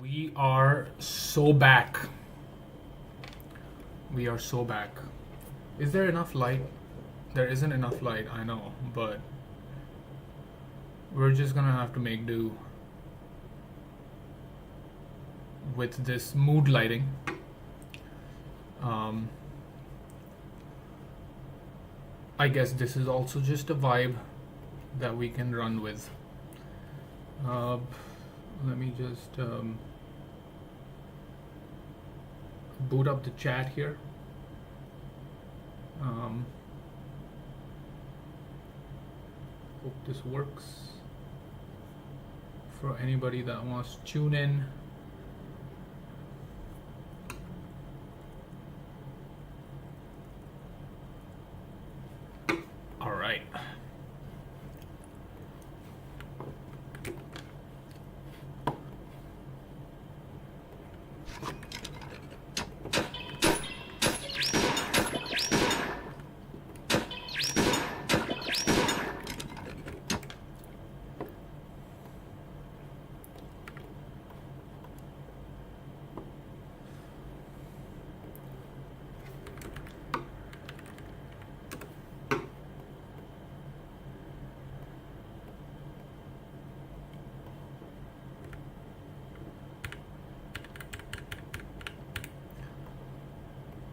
We are so back. We are so back. Is there enough light? There isn't enough light, I know, but we're just gonna have to make do with this mood lighting. Um, I guess this is also just a vibe that we can run with. Uh, Let me just boot up the chat here. Um, Hope this works for anybody that wants to tune in. All right.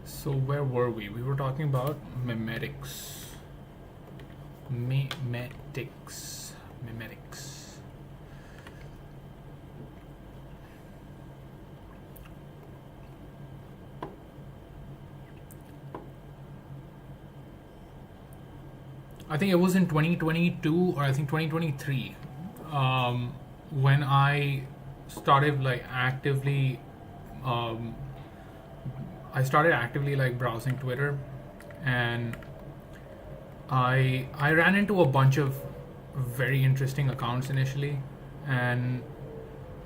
So where were we? We were talking about memetics. Memetics. Memetics. I think it was in 2022 or I think 2023 when I started like actively um, like browsing Twitter, and I ran into a bunch of very interesting accounts initially, and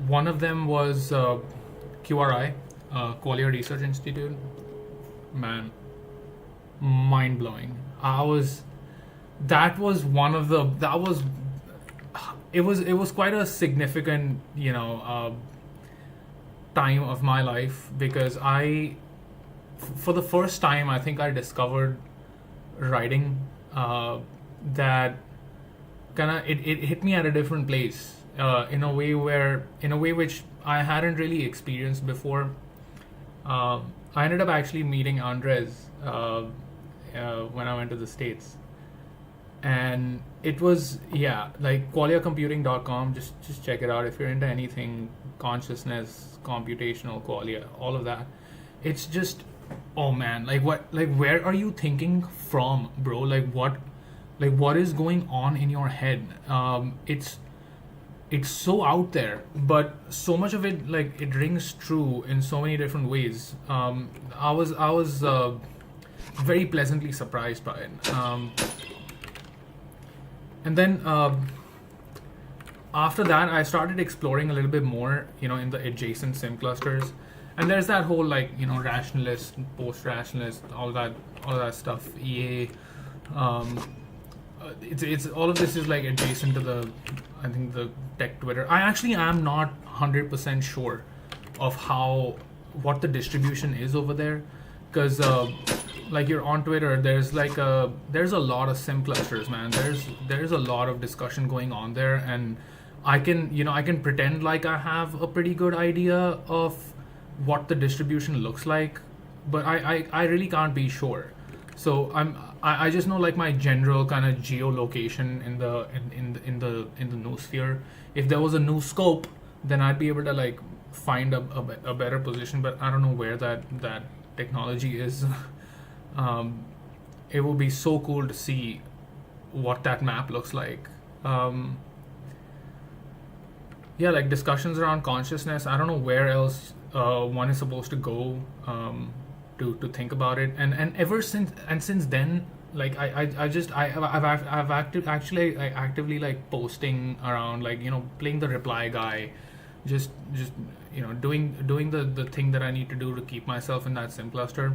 one of them was QRI, Qualia Research Institute. Man, mind blowing. That was one of the that was it was quite a significant time of my life, because for the first time I think I discovered writing that kind of it hit me at a different place, in a way which I hadn't really experienced before. I ended up actually meeting Andres when I went to the States, and it was, yeah, like qualiacomputing.com. Just check it out if you're into anything consciousness, computational qualia, all of that. It's just, oh man, where are you thinking from, bro? What is going on in your head? It's so out there, but so much of it, like, it rings true in so many different ways. I was very pleasantly surprised by it. And then after that, I started exploring a little bit more, in the adjacent sim clusters. And there's that whole, like, rationalist, post-rationalist, all that stuff. It's all of this is like adjacent to I think the tech Twitter. I actually am not 100% sure of what the distribution is over there, because like, you're on Twitter, there's a lot of sim clusters, man. There's a lot of discussion going on there, and I can pretend like I have a pretty good idea of what the distribution looks like, but I really can't be sure. So I just know, like, my general kind of geolocation in the noosphere. If there was a new scope, then I'd be able to, like, find a better position, but I don't know where that technology is. It would be so cool to see what that map looks like. Yeah, like, discussions around consciousness. I don't know where else one is supposed to go to think about it. And since then, like, I've actively, like, posting around, like, playing the reply guy, just doing the thing that I need to do to keep myself in that sim cluster.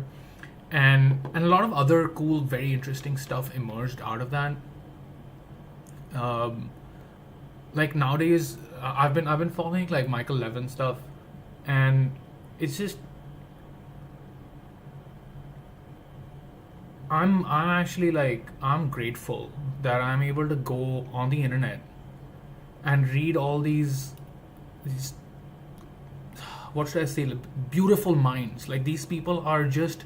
And a lot of other cool, very interesting stuff emerged out of that. like nowadays, I've been following like Michael Levin stuff, and it's just I'm actually like I'm grateful that I'm able to go on the internet and read all these what should I say, like, beautiful minds. Like these people are just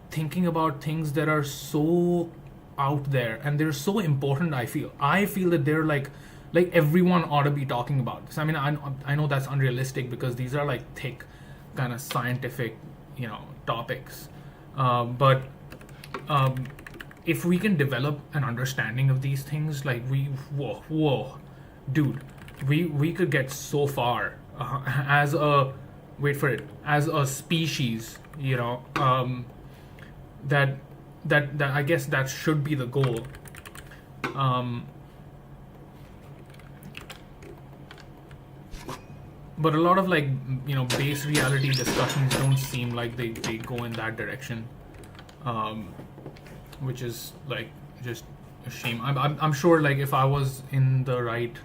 thinking about things that are so out there and they're so important. I feel that they're like everyone ought to be talking about this. I mean, I know that's unrealistic because these are like thick kind of scientific, topics, but if we can develop an understanding of these things, like whoa, dude, we could get so far as a wait for it as a species, that that I guess that should be the goal. um, but a lot of like base reality discussions don't seem like they go in that direction, um, which is like just a shame. I'm sure like if I was in the right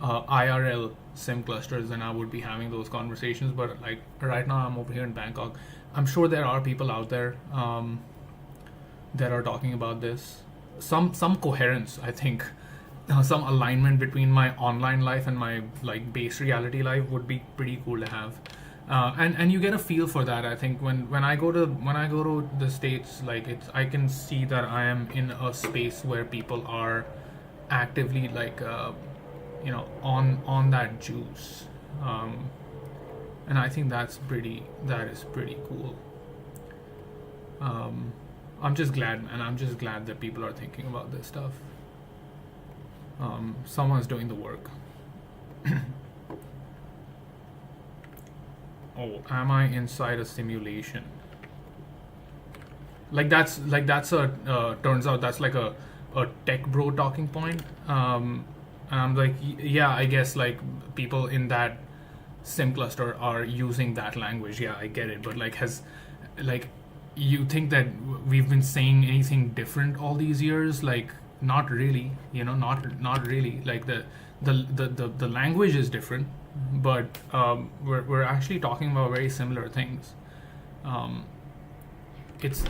IRL sim clusters, then I would be having those conversations. But like right now, I'm over here in Bangkok. I'm sure there are people out there that are talking about this. Some coherence, I think. Some alignment between my online life and my like base reality life would be pretty cool to have. And you get a feel for that. I think when I go to the States, like I can see that I am in a space where people are actively like on that juice, and I think that is pretty cool. I'm just glad, and I'm just glad that people are thinking about this stuff. Someone's doing the work. Oh, am I inside a simulation? That's a turns out that's like a tech bro talking point. And I'm like, yeah, I guess like people in that sim cluster are using that language. Yeah, I get it. But like you think that we've been saying anything different all these years? Like not really, not really. Like the language is different, but we're actually talking about very similar things. It's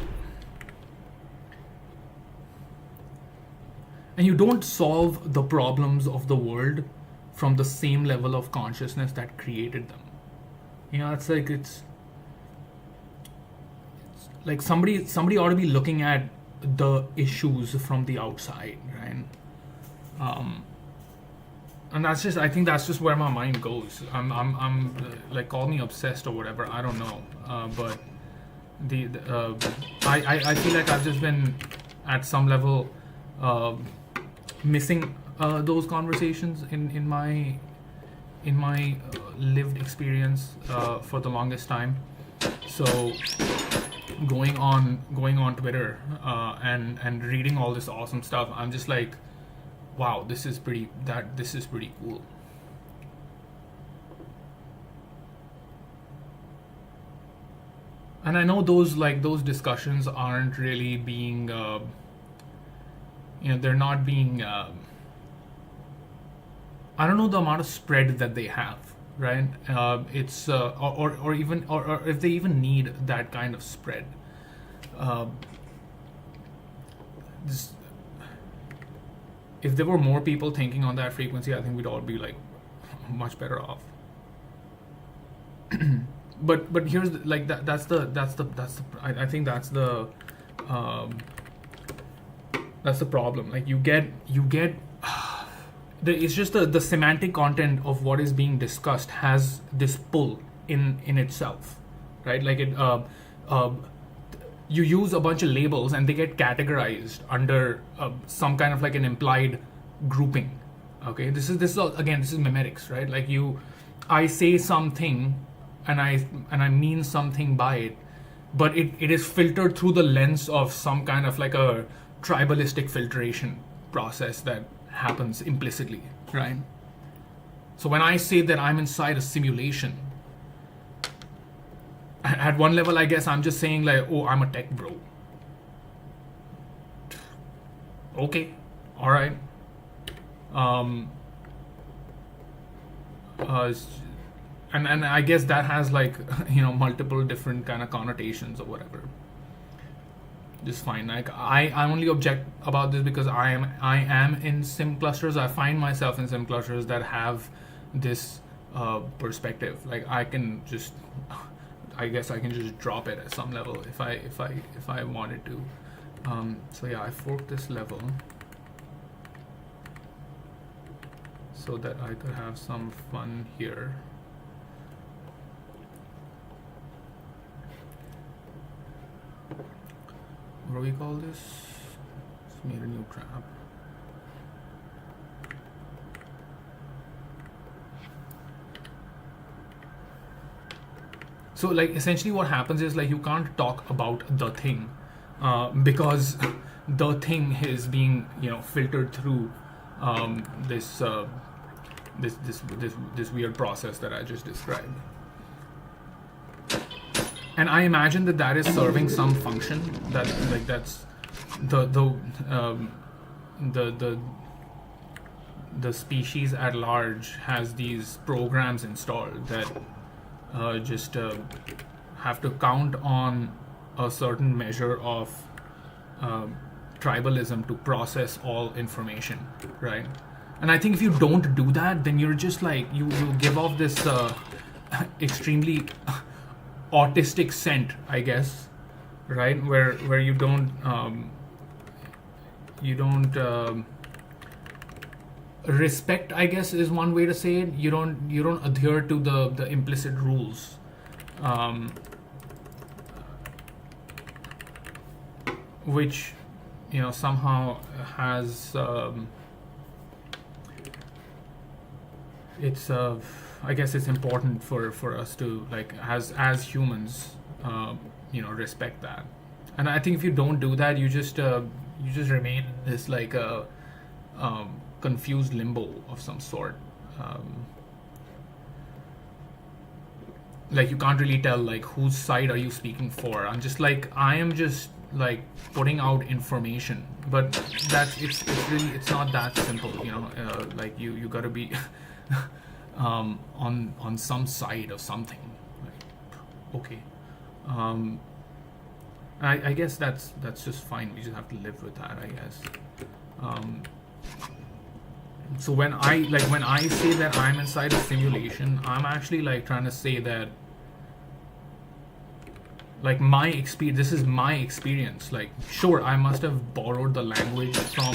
And you don't solve the problems of the world from the same level of consciousness that created them. It's like somebody ought to be looking at the issues from the outside, right? And I think that's just where my mind goes. I'm like, call me obsessed or whatever, I don't know, but I feel like I've just been at some level missing those conversations in my lived experience for the longest time. So going on Twitter and reading all this awesome stuff, I'm just like, wow, this is pretty cool. And I know those discussions aren't really being they're not being I don't know the amount of spread that they have, right? It's or even or if they even need that kind of spread. This, if there were more people thinking on that frequency, I think we'd all be like much better off. but here's that's the I think that's the problem. Like you get it's just the semantic content of what is being discussed has this pull in itself, right? Like you use a bunch of labels and they get categorized under some kind of like an implied grouping. Okay, this is mimetics, right? Like I say something and I mean something by it, but it is filtered through the lens of some kind of like a tribalistic filtration process that happens implicitly, right? So when I say that I'm inside a simulation, at one level, I guess I'm just saying like, oh, I'm a tech bro. Okay, all right. s- and I guess that has like multiple different kind of connotations or whatever. Just fine. Like I only object about this because I am in sim clusters. I find myself in sim clusters that have this perspective. Like I can just, I guess I can just drop it at some level if I wanted to. So yeah, I forked this level so that I could have some fun here. What do we call this? Let's make a new trap. So like essentially what happens is like you can't talk about the thing because the thing is being filtered through this this weird process that I just described. And I imagine that is serving some function that's the the species at large has these programs installed that just have to count on a certain measure of tribalism to process all information, right? And I think if you don't do that, then you're just like you give off this extremely autistic scent, I guess, right? Where you don't respect, I guess, is one way to say it. You don't adhere to the implicit rules, which somehow has it's I guess it's important for us to like as humans respect that. And I think if you don't do that, you just remain in this like a confused limbo of some sort. Like you can't really tell like whose side are you speaking for. I am just like putting out information, but it's not that simple, like you got to be on some side of something. Like, okay, I guess that's just fine. We just have to live with that, I guess. So when I say that I'm inside a simulation, I'm actually like trying to say that like my experience, this is my experience. Like sure, I must have borrowed the language from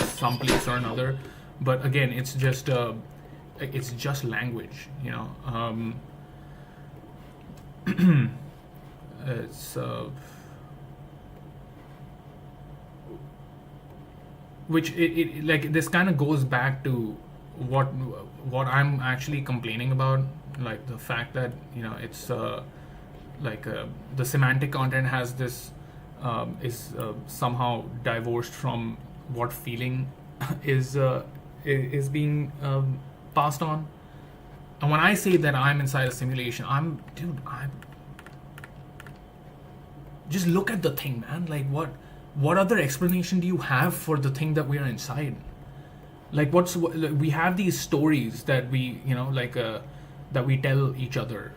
some place or another, but again, it's just language, it's which it like this kind of goes back to what I'm actually complaining about, like the fact that it's the semantic content has this is somehow divorced from what feeling is being passed on. And when I say that I'm inside a simulation, I'm just look at the thing, man. Like what other explanation do you have for the thing that we are inside? Like we have these stories that we that we tell each other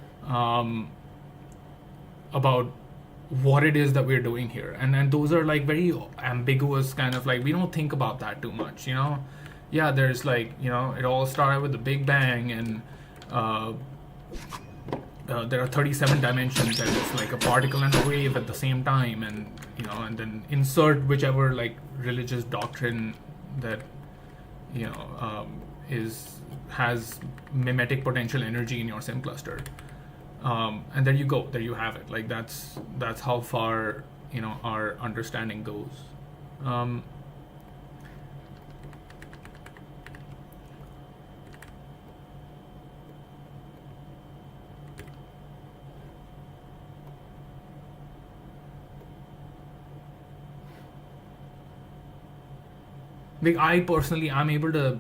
about what it is that we're doing here, and those are like very ambiguous, kind of like we don't think about that too much. Yeah, there's like it all started with the Big Bang, and there are 37 dimensions, and it's like a particle and a wave at the same time, and and then insert whichever like religious doctrine that has mimetic potential energy in your sim cluster, and there you go, there you have it. Like that's how far our understanding goes. Like I personally, I'm able to,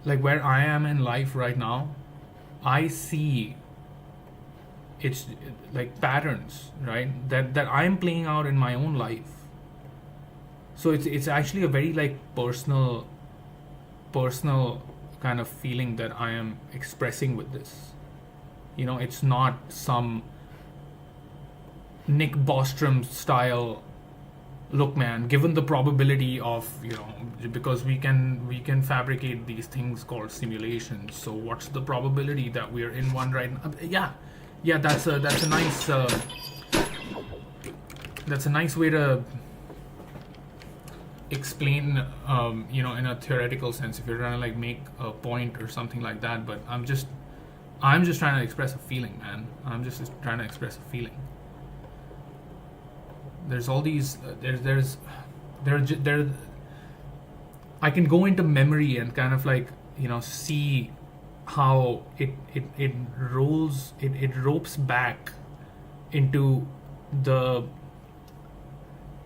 like where I am in life right now, I see it's like patterns, right, that I'm playing out in my own life. So it's actually a very like personal kind of feeling that I am expressing with this. You know, it's not some Nick Bostrom style look, man, given the probability of, you know, because we can fabricate these things called simulations, so what's the probability that we're in one right now? Yeah, that's a nice way to explain, you know, in a theoretical sense, if you're trying to like make a point or something like that. But I'm just trying to express a feeling, man. I'm just trying to express a feeling. There's all these there I can go into memory and kind of like, you know, see how it rolls, it ropes back into the,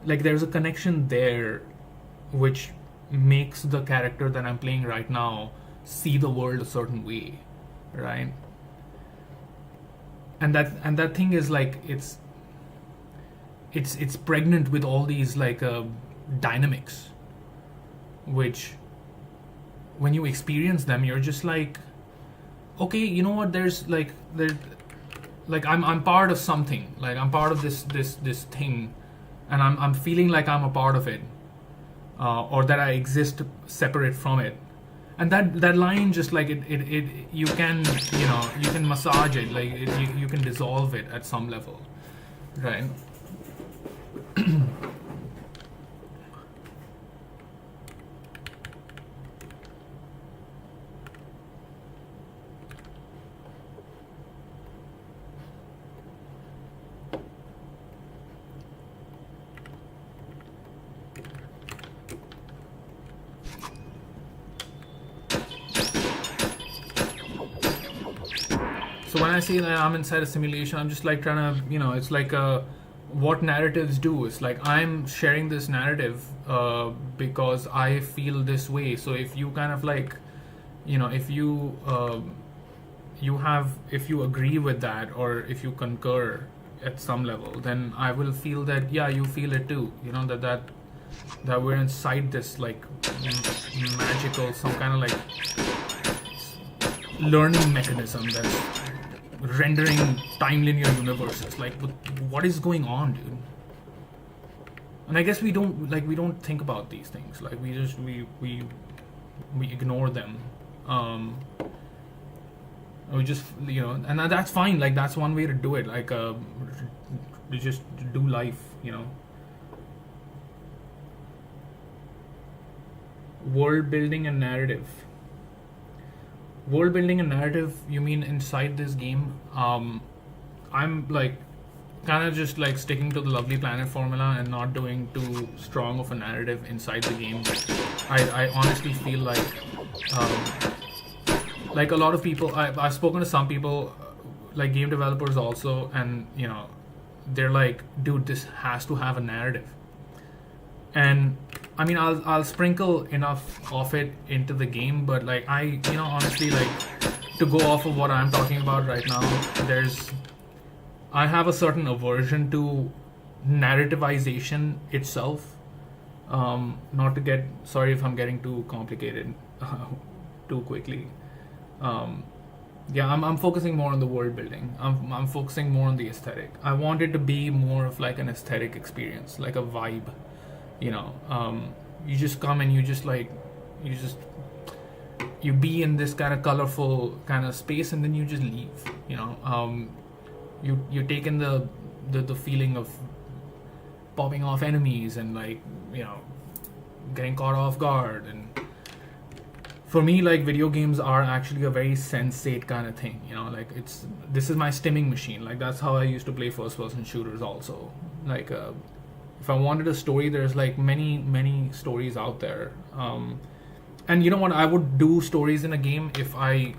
like, there's a connection there which makes the character that I'm playing right now see the world a certain way, right? And that thing is like, it's pregnant with all these like dynamics, which when you experience them, you're just like, okay, you know what? There's like I'm part of something. Like, I'm part of this thing, and I'm feeling like I'm a part of it, or that I exist separate from it. And that line, just like it you can, you know, you can massage it, like you can dissolve it at some level, right? So when I say that I'm inside a simulation, I'm just like trying to, you know, it's like what narratives do. It's like I'm sharing this narrative because I feel this way. So if you kind of like, you know, if you if you agree with that, or if you concur at some level, then I will feel that, yeah, you feel it too. You know, that we're inside this like magical, some kind of like learning mechanism that's rendering time linear universes. Like, what is going on, dude? And I guess we don't think about these things. Like, we ignore them. We just, you know, and that's fine. Like, that's one way to do it. Like, to just do life, you know. World building and narrative. World building and narrative, you mean inside this game? I'm like kind of just like sticking to the Lovely Planet formula and not doing too strong of a narrative inside the game. I honestly feel like a lot of people, I've spoken to some people, like game developers also, and you know, they're like, dude, this has to have a narrative. And I mean, I'll sprinkle enough of it into the game, but like, I, you know, honestly, like, to go off of what I'm talking about right now, I have a certain aversion to narrativization itself. Not to get, sorry if I'm getting too complicated too quickly. Yeah, I'm focusing more on the world building. I'm focusing more on the aesthetic. I want it to be more of like an aesthetic experience, like a vibe. You know, you just come and you be in this kind of colorful kind of space, and then you just leave. You know, you take in the feeling of popping off enemies and, like, you know, getting caught off guard. And for me, like, video games are actually a very sensate kind of thing. You know, like, this is my stimming machine. Like, that's how I used to play first person shooters also. Like, if I wanted a story, there's like many stories out there. And you know what? I would do stories in a game if I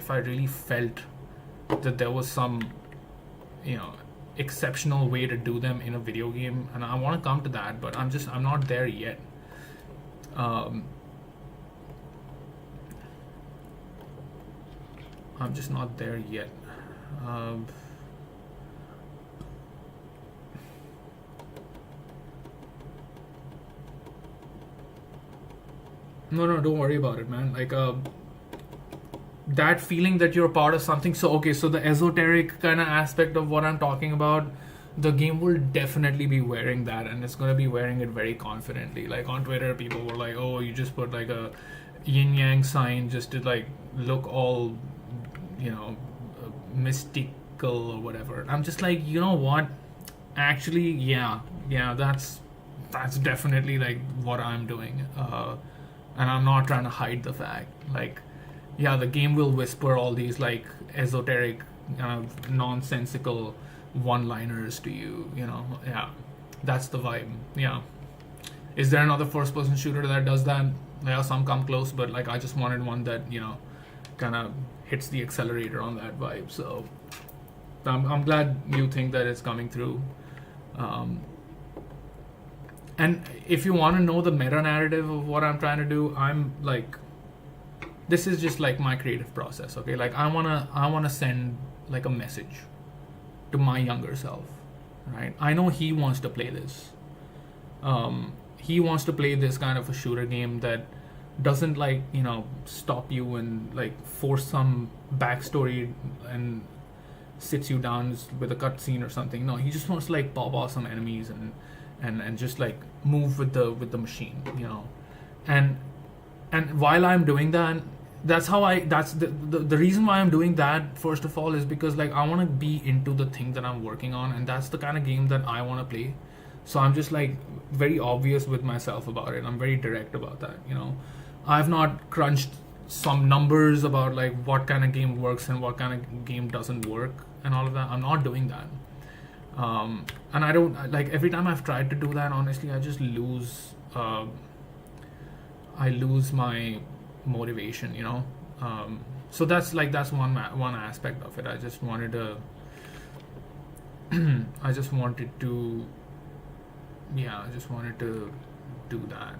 really felt that there was some, you know, exceptional way to do them in a video game, and I want to come to that, but I'm not there yet. I'm just not there yet. No, don't worry about it, man. Like, that feeling that you're part of something. So okay, so the esoteric kind of aspect of what I'm talking about, the game will definitely be wearing that, and it's going to be wearing it very confidently. Like on Twitter, people were like, oh, you just put like a yin yang sign just to like look all, you know, mystical or whatever. I'm just like, you know what, actually, yeah, that's definitely like what I'm doing, and I'm not trying to hide the fact. Like, yeah, the game will whisper all these like esoteric, nonsensical one-liners to you. You know, yeah, that's the vibe. Yeah. Is there another first-person shooter that does that? Yeah, some come close, but like I just wanted one that, you know, kind of hits the accelerator on that vibe. So I'm glad you think that it's coming through. And if you want to know the meta narrative of what I'm trying to do, I'm like, this is just like my creative process. Okay, like I wanna send like a message to my younger self, right? I know he wants to play this. He wants to play this kind of a shooter game that doesn't like, you know, stop you and like force some backstory and sits you down with a cutscene or something. No, he just wants to like pop off some enemies and just like move with the machine, you know. And while I'm doing that, that's the reason why I'm doing that, first of all, is because like I want to be into the thing that I'm working on, and that's the kind of game that I want to play. So I'm just like very obvious with myself about it. I'm very direct about that, you know. I've not crunched some numbers about like what kind of game works and what kind of game doesn't work and all of that. I'm not doing that. And I don't like, every time I've tried to do that, honestly, I just lose I lose my motivation, you know. So that's one aspect of it. I just wanted to I just wanted to do that.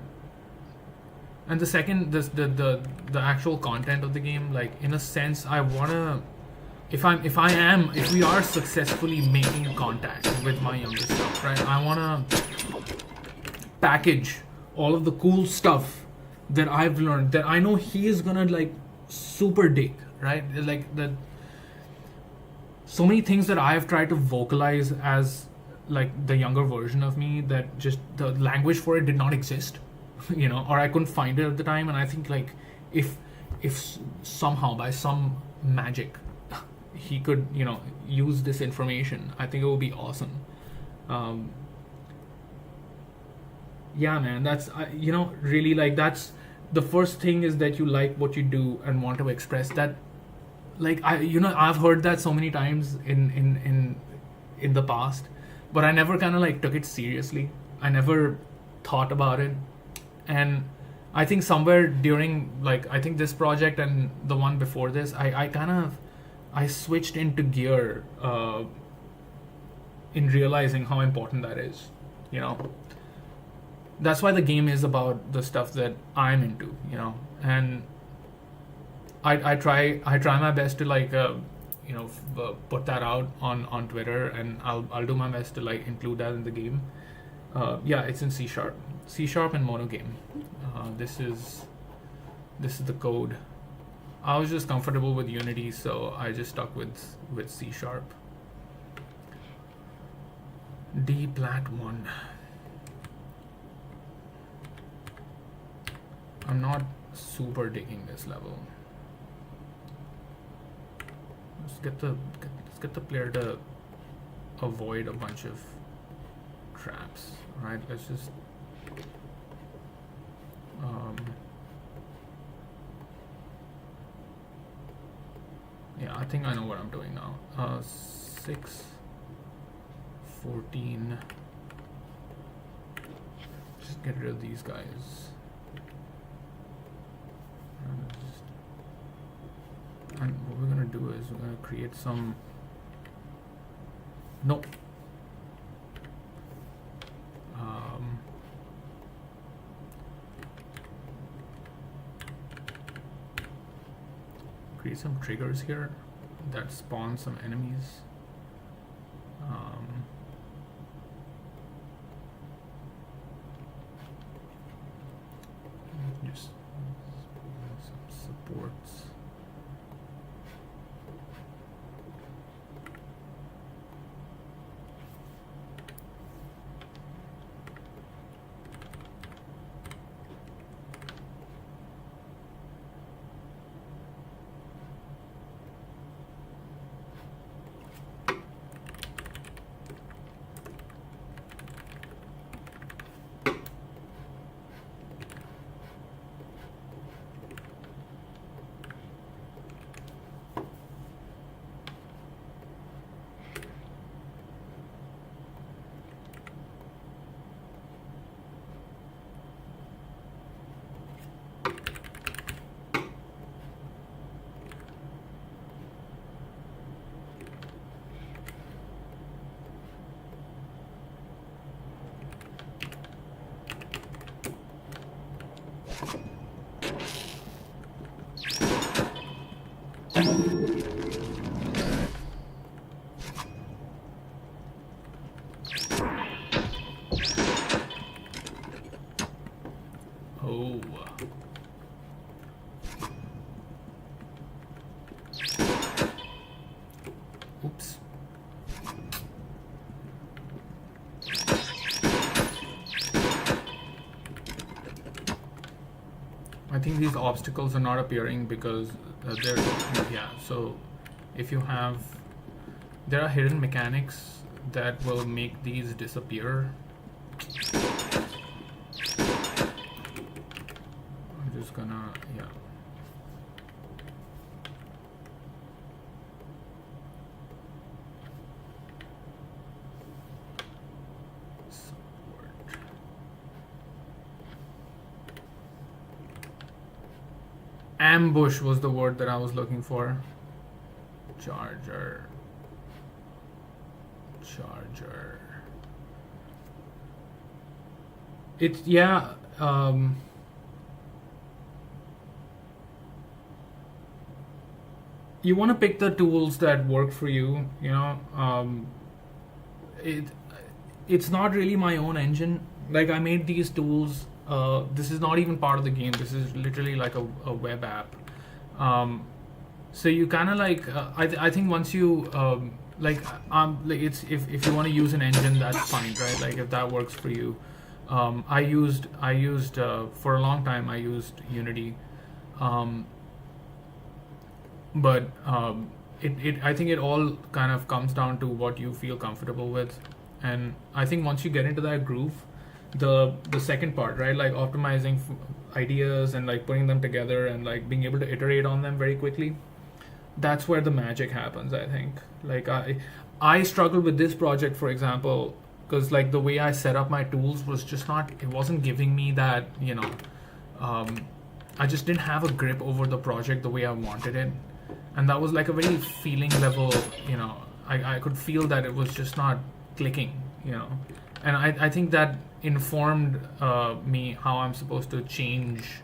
And the second, the actual content of the game, like in a sense, I wanna, if we are successfully making contact with my younger self, right? I wanna package all of the cool stuff that I've learned that I know he is gonna like super dig, right? Like that, so many things that I have tried to vocalize as like the younger version of me, that just the language for it did not exist, you know, or I couldn't find it at the time. And I think like if somehow by some magic he could, you know, use this information, I think it would be awesome. Yeah, man, that's you know, really, like that's the first thing, is that you like what you do and want to express that. Like I've heard that so many times in the past, but I never kind of like took it seriously. I never thought about it. And I think somewhere during, like, I think this project and the one before this, I switched into gear in realizing how important that is, you know. That's why the game is about the stuff that I'm into, you know. And I try my best to like you know, put that out on Twitter, and I'll do my best to like include that in the game. Yeah, it's in C# and mono game. This is the code. I was just comfortable with Unity, so I just stuck with C#. D plat 1. I'm not super digging this level. Let's get the player to avoid a bunch of traps. Right? Let's just yeah, I think I know what I'm doing now. 6 14. Just get rid of these guys. And what we're gonna do is we're gonna create some. Nope. Create some triggers here that spawn some enemies. Just some supports. Oh. Oops. I think these obstacles are not appearing because they're, yeah, so if you have, there are hidden mechanics that will make these disappear. I'm just gonna, yeah. Ambush was the word that I was looking for. Charger. It's, yeah, you want to pick the tools that work for you, you know. It's not really my own engine. Like, I made these tools. This is not even part of the game. This is literally like a web app. So you kind of like, I think once you like it's, if you want to use an engine, that's fine, right? Like, if that works for you. I used for a long time I used Unity, but I think it all kind of comes down to what you feel comfortable with. And I think once you get into that groove, the second part, right, like optimizing ideas and like putting them together and like being able to iterate on them very quickly, that's where the magic happens, I think. Like, I struggled with this project, for example, because like the way I set up my tools was just not, it wasn't giving me that, you know, I just didn't have a grip over the project the way I wanted it. And that was like a very feeling level, you know, I could feel that it was just not clicking, you know. And I think that informed me how I'm supposed to change,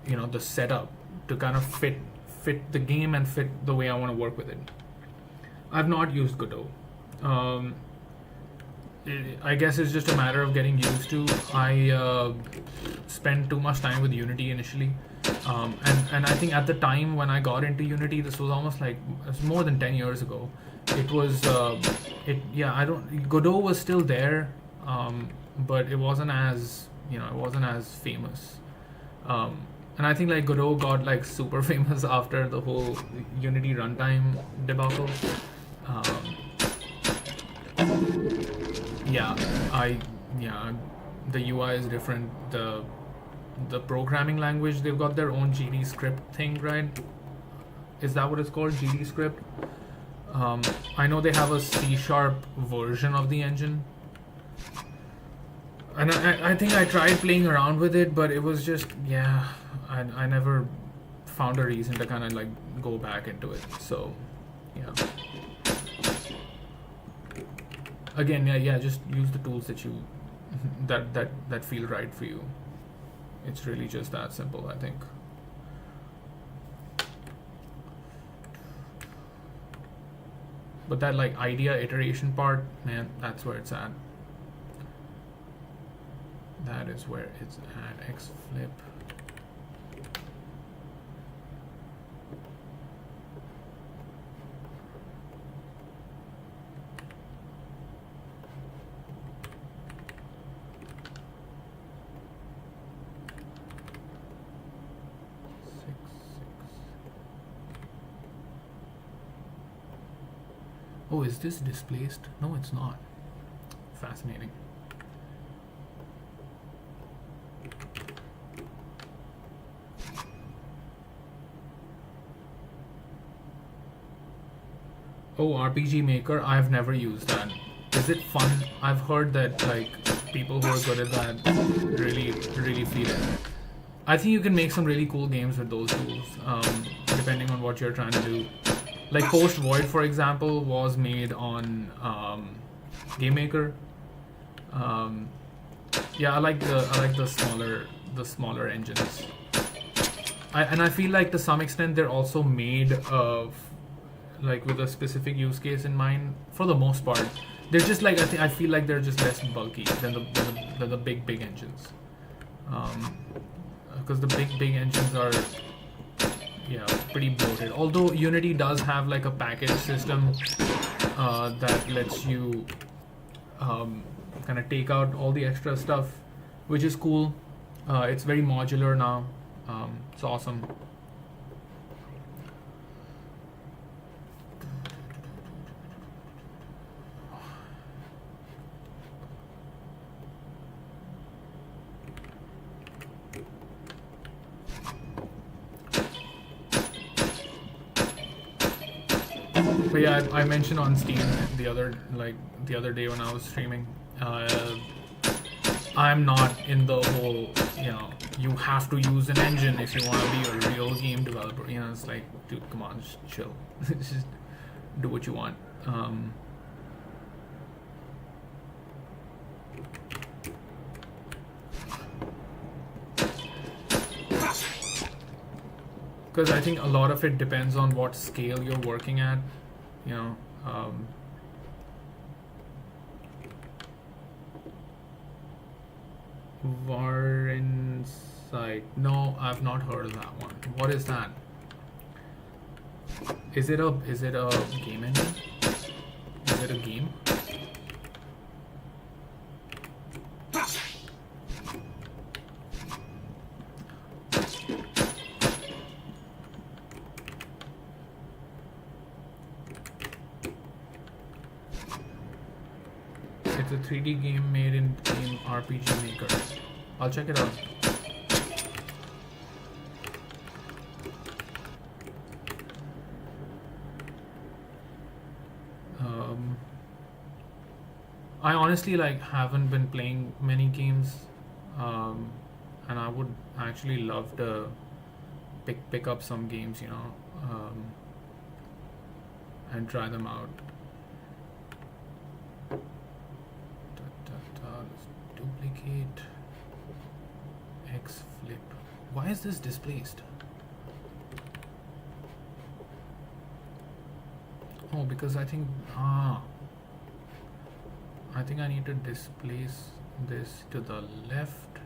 you know, the setup to kind of fit the game and fit the way I want to work with it. I've not used Godot. I guess it's just a matter of getting used to. I spent too much time with Unity initially, and I think at the time when I got into Unity, this was almost like, it's more than 10 years ago. It was Godot was still there, but it wasn't as, you know, it wasn't as famous. And I think like Godot got like super famous after the whole Unity runtime debacle. The UI is different. The programming language, they've got their own GD script thing, right? Is that what it's called, GD script? I know they have a C# version of the engine, and I think I tried playing around with it, but it was just, yeah, I never found a reason to kind of like go back into it. So yeah, again, yeah, just use the tools that you that feel right for you. It's really just that simple, I think. But that like idea iteration part, man, that's where it's at. That is where it's at. Xflip. Oh, is this displaced? No, it's not. Fascinating. Oh, RPG Maker, I've never used that. Is it fun? I've heard that like people who are good at that really feel it. I think you can make some really cool games with those tools, depending on what you're trying to do. Like Post Void, for example, was made on Game Maker. Yeah, I like the smaller engines. I feel like to some extent they're also made of like with a specific use case in mind for the most part. They're just like I feel like they're just less bulky than the big engines, because the big engines are pretty bloated. Although Unity does have like a package system that lets you kind of take out all the extra stuff, which is cool. It's very modular now. It's awesome. But yeah, I mentioned on Steam the other day when I was streaming, I'm not in the whole, you have to use an engine if you want to be a real game developer. It's like, dude, come on, just chill. Just do what you want. Because I think a lot of it depends on what scale you're working at. Varensight. No, I've not heard of that one. What is that? Is it a game engine? Is it a game? It's a 3D game made in Game RPG Maker. I'll check it out. I honestly haven't been playing many games, and I would actually love to pick up some games, and try them out. Let's duplicate X flip. Why is this displaced? Oh, because I think I need to displace this to the left,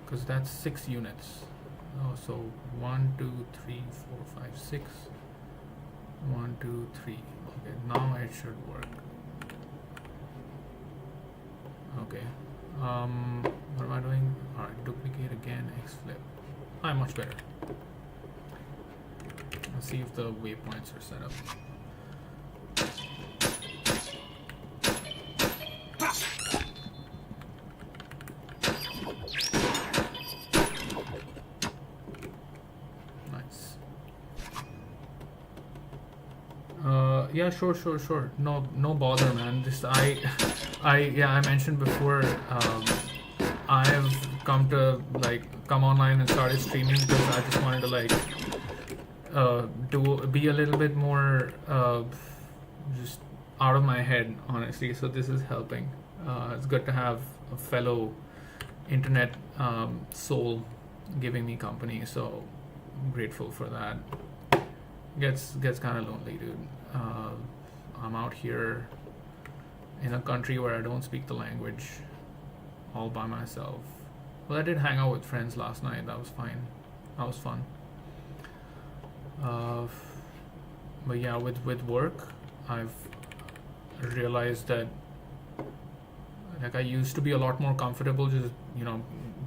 because that's 6 units. Oh, so 1, 2, 3, 4, 5, 6. 1, 2, 3. Okay, now it should work. Okay. What am I doing? Alright, duplicate again, X flip. Much better. Let's see if the waypoints are set up. Nice. Yeah, sure. No bother, man. I mentioned before, I have come online and started streaming because I just wanted to be a little bit more just out of my head, honestly. So this is helping. It's good to have a fellow internet soul giving me company. So I'm grateful for that. Gets kind of lonely, dude. I'm out here in a country where I don't speak the language, all by myself. Well, I did hang out with friends last night. That was fine. That was fun. But yeah, with work, I've realized that I used to be a lot more comfortable just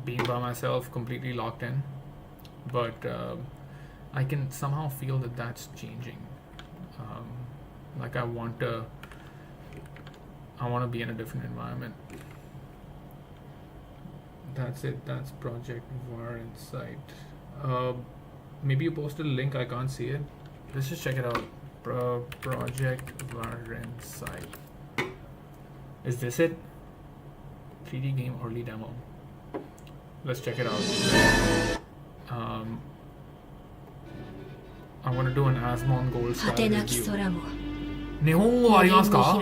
being by myself, completely locked in. But I can somehow feel that that's changing. I want to be in a different environment. That's it. That's Project Varensight. Maybe you posted a link. I can't see it. Let's just check it out. Project Varensight. Is this it? 3D game early demo. Let's check it out. I want to do an Asmon Gold Star review. 日本語ありますか？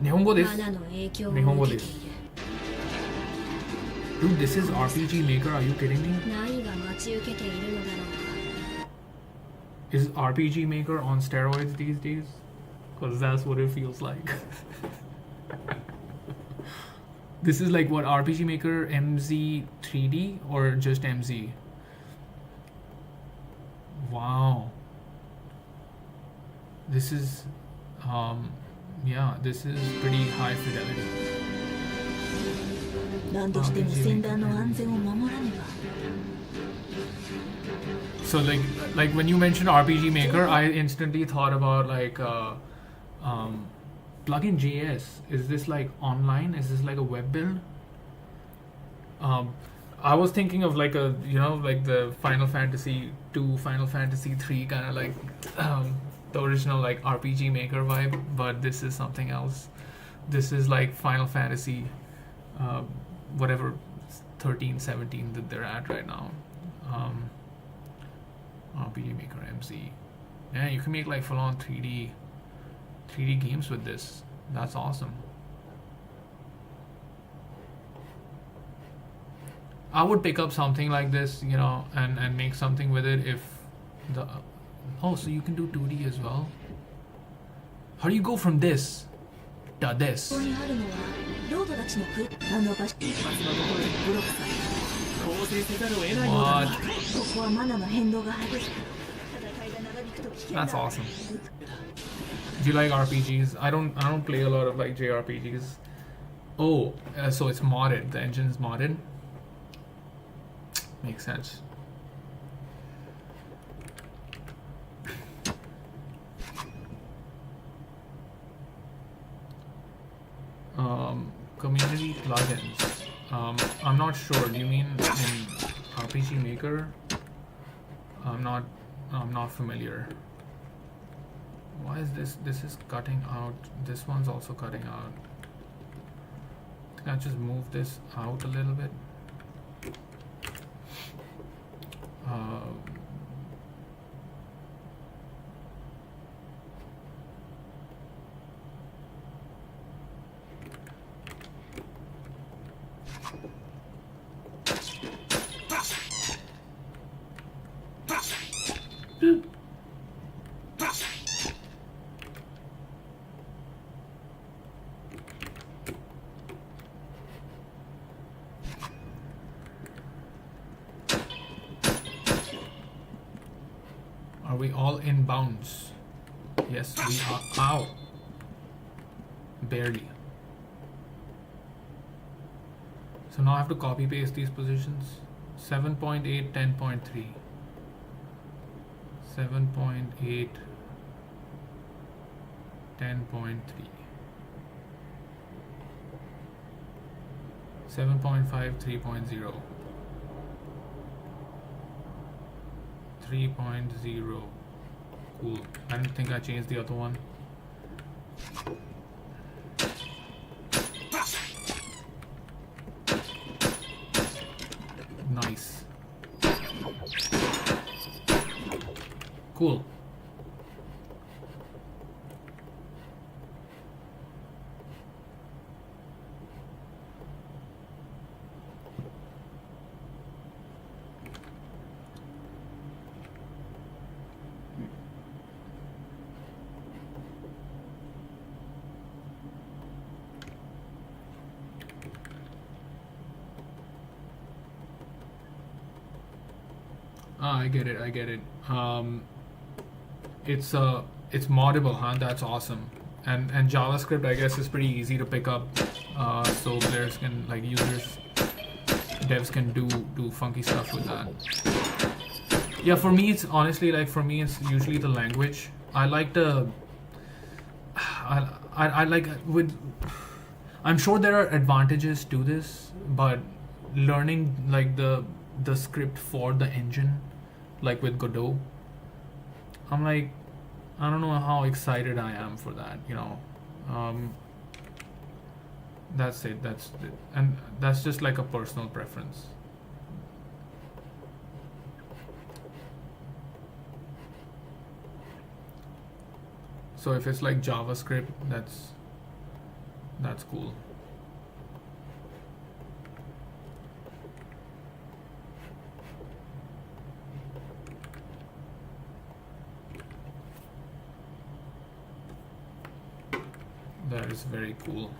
日本語です。日本語です。Dude, this is RPG Maker. Are you kidding me? 何が待ち受けているのだろうか。 Is RPG Maker on steroids these days? Because that's what it feels like. This is like what, RPG Maker MZ 3D or just MZ? Wow. This is, yeah, this is pretty high fidelity. 何としても船団の安全を守らねば。 So like when you mentioned RPG Maker, I instantly thought about like plugin JS. Is this like online? Is this like a web build? I was thinking of like a, you know, like the Final Fantasy 2, Final Fantasy 3 kind of like the original like RPG Maker vibe, but this is something else. This is like Final Fantasy whatever 13, 17 that they're at right now. RPG Maker MZ. Yeah, you can make like full-on 3D games with this. That's awesome. I would pick up something like this, you know, and make something with it if the... Oh, so you can do 2D as well? How do you go from this to this? ここにあるのはロードたちのあの場所。ブロックさ。構成せざるを得ないのだ。 What? ここはマナの変動が激しく。戦いが長引くと危険だ。 That's awesome. Do you like RPGs? I don't play a lot of like JRPGs. Oh, so it's modded. The engine is modded. Makes sense. Community plugins. I'm not sure. Do you mean in RPG Maker? I'm not familiar. Why is this? This is cutting out. This one's also cutting out. Can I just move this out a little bit? Are we all in bounds? Yes, we are. Ow! Barely. So now I have to copy paste these positions. 7.8, 10.3. 7.8, 10.3. 7.5, 3.0. 3.0. Cool. I don't think I changed the other one. Nice. Cool. I get it. It's moddable, huh? That's awesome. And JavaScript, I guess, is pretty easy to pick up. So players can, like, users, devs can do funky stuff with that. Yeah, for me, it's honestly like, for me, it's usually the language. I like the, I like with. I'm sure there are advantages to this, but learning like the script for the engine, like with Godot, I'm like, I don't know how excited I am for that, you know. That's it. And that's just like a personal preference. So if it's like JavaScript, that's cool. That is very cool.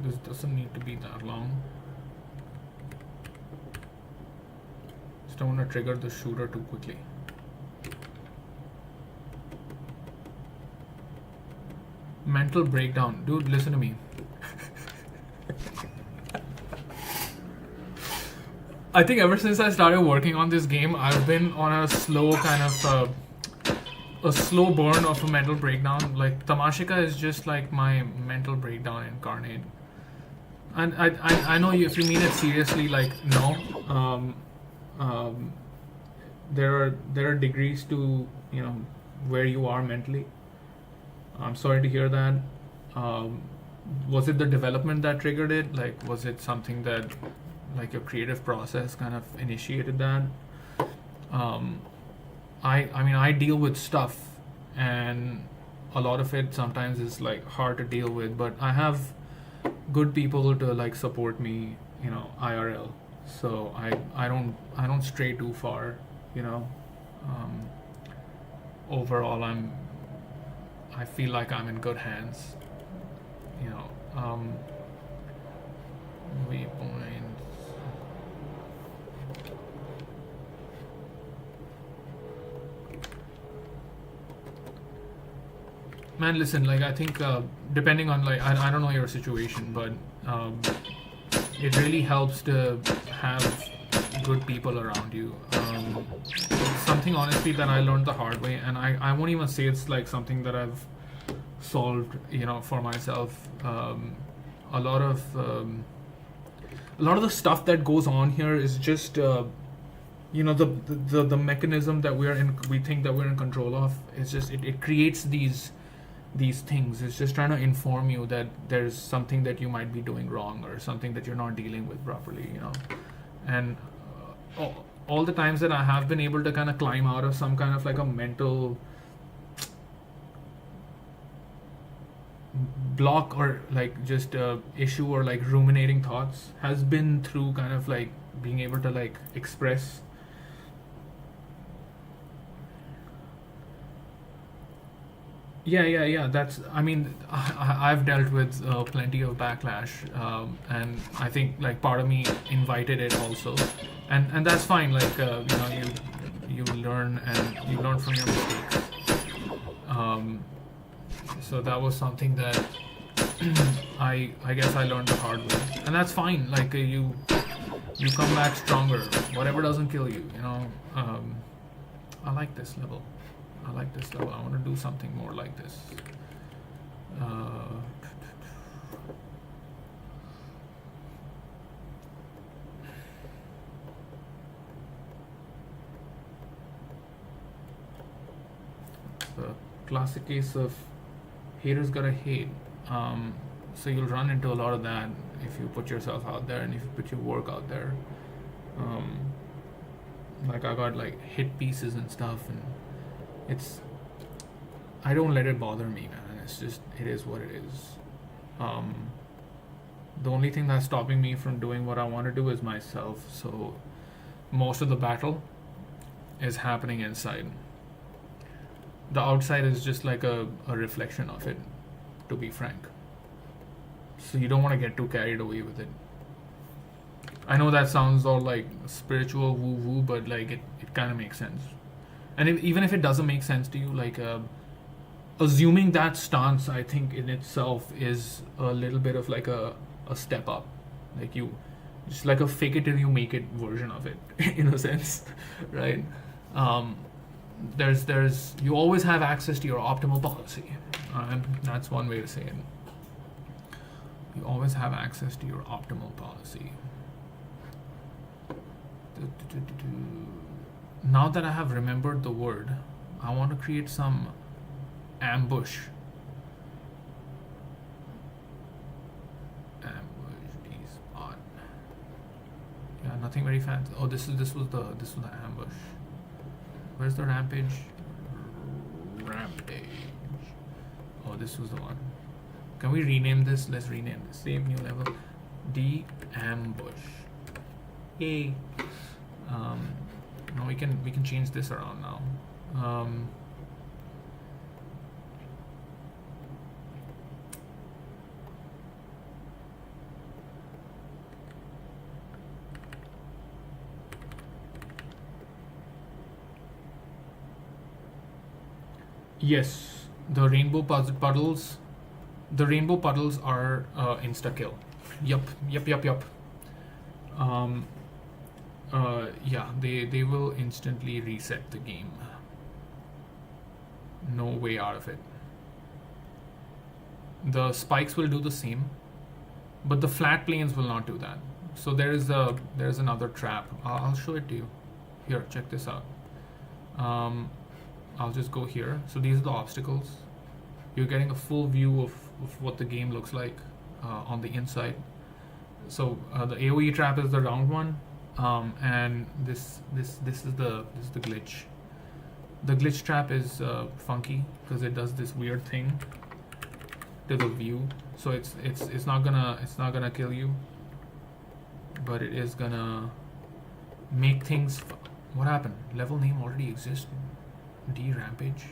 This doesn't need to be that long. Just don't want to trigger the shooter too quickly. Mental breakdown. Dude, listen to me. I think ever since I started working on this game, I've been on a slow kind of a slow burn of a mental breakdown. Like Tamashika is just like my mental breakdown incarnate. And I know if you mean it seriously, like no, there are degrees to where you are mentally. I'm sorry to hear that. Was it the development that triggered it? Like, was it something that, like, your creative process kind of initiated that? I mean, I deal with stuff, and a lot of it sometimes is like hard to deal with. But I have good people to like support me, IRL. So I don't stray too far, Overall, I feel like I'm in good hands. Waypoints. Man, listen, like I think depending on like I don't know your situation, but it really helps to have good people around you. Something honestly that I learned the hard way, and I won't even say it's like something that I've solved, for myself. A lot of the stuff that goes on here is just the mechanism that we think that we're in control of. It's just it creates these things. It's just trying to inform you that there's something that you might be doing wrong or something that you're not dealing with properly, and all the times that I have been able to kind of climb out of some kind of like a mental block or like just issue or like ruminating thoughts has been through kind of like being able to like express. Yeah. That's, I mean, I've dealt with plenty of backlash, and I think like part of me invited it also, and that's fine. Like you learn and you learn from your mistakes. So that was something that I guess I learned the hard way, and that's fine. Like you come back stronger. Whatever doesn't kill you, I like this level. I want to do something more like this. The classic case of haters gotta hate. So you'll run into a lot of that if you put yourself out there and if you put your work out there. Like I got like hit pieces and stuff, and I don't let it bother me, man. It's just, it is what it is. The only thing that's stopping me from doing what I want to do is myself. So most of the battle is happening inside. The outside is just like a reflection of it, to be frank. So you don't want to get too carried away with it. I know that sounds all like spiritual woo-woo, but like it kind of makes sense. And even if it doesn't make sense to you, like assuming that stance, I think in itself is a little bit of like a step up. Like you, just like a fake it till you make it version of it, in a sense, right? There's you always have access to your optimal policy. That's one way to say it. You always have access to your optimal policy. Now that I have remembered the word, I want to create some ambush. Ambush spot. Yeah, nothing very fancy. Oh, this was the ambush. Where's the rampage? Rampage. Oh, this was the one. Can we rename this? Let's rename this. Save new level. The ambush. Yay. No, we can change this around now. Yes, the rainbow puddles. The rainbow puddles are insta kill. Yup. Yeah, they will instantly reset the game. No way out of it. The spikes will do the same, but the flat planes will not do that. So there's another trap. I'll show it to you. Here, check this out. I'll just go here. So these are the obstacles. You're getting a full view of what the game looks like on the inside. So the AOE trap is the round one, and this is the glitch. The glitch trap is funky because it does this weird thing to the view. So it's not gonna kill you, but it is gonna make things. What happened? Level name already exists. D Rampage.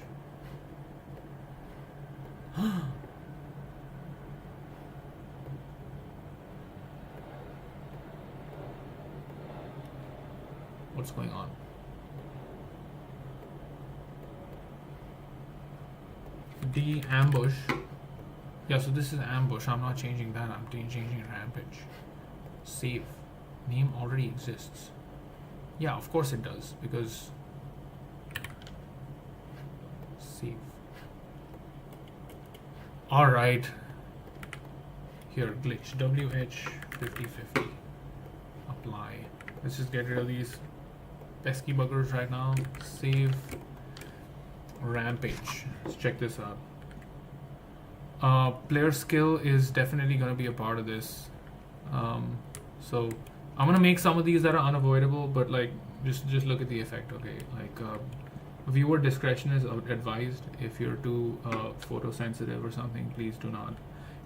What's going on? D Ambush. Yeah, so this is Ambush. I'm not changing that. I'm changing Rampage. Save. Name already exists. Yeah, of course it does, because save. Alright. Here, glitch. WH5050. Apply. Let's just get rid of these pesky buggers right now. Save. Rampage. Let's check this out. Player skill is definitely going to be a part of this. So I'm going to make some of these that are unavoidable, but like just look at the effect. Okay, like viewer discretion is advised. If you're too photosensitive or something, please do not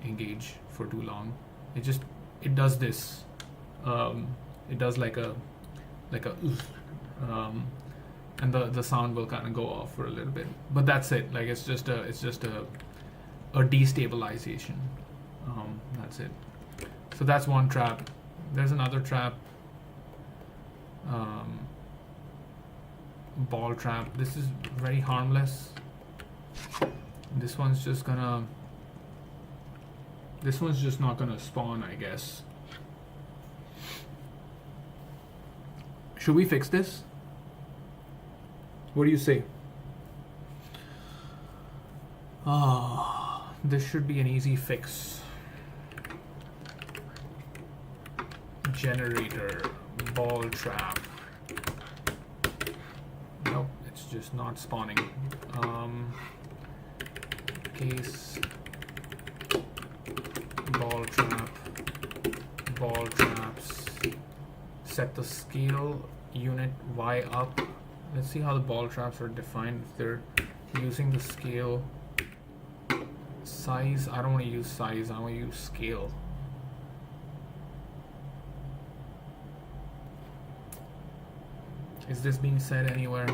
engage for too long. It does this. It does like a and the sound will kind of go off for a little bit, but that's it. Like it's just a destabilization. That's it. So that's one trap. There's another trap. Ball trap. This is very harmless. This one's just not gonna spawn, I guess. Should we fix this? What do you say? This should be an easy fix. Generator, ball trap. Nope, it's just not spawning. Case, ball trap, ball traps. Set the scale unit Y up. Let's see how the ball traps are defined. If they're using the scale size, I don't want to use size, I want to use scale. Is this being said anywhere?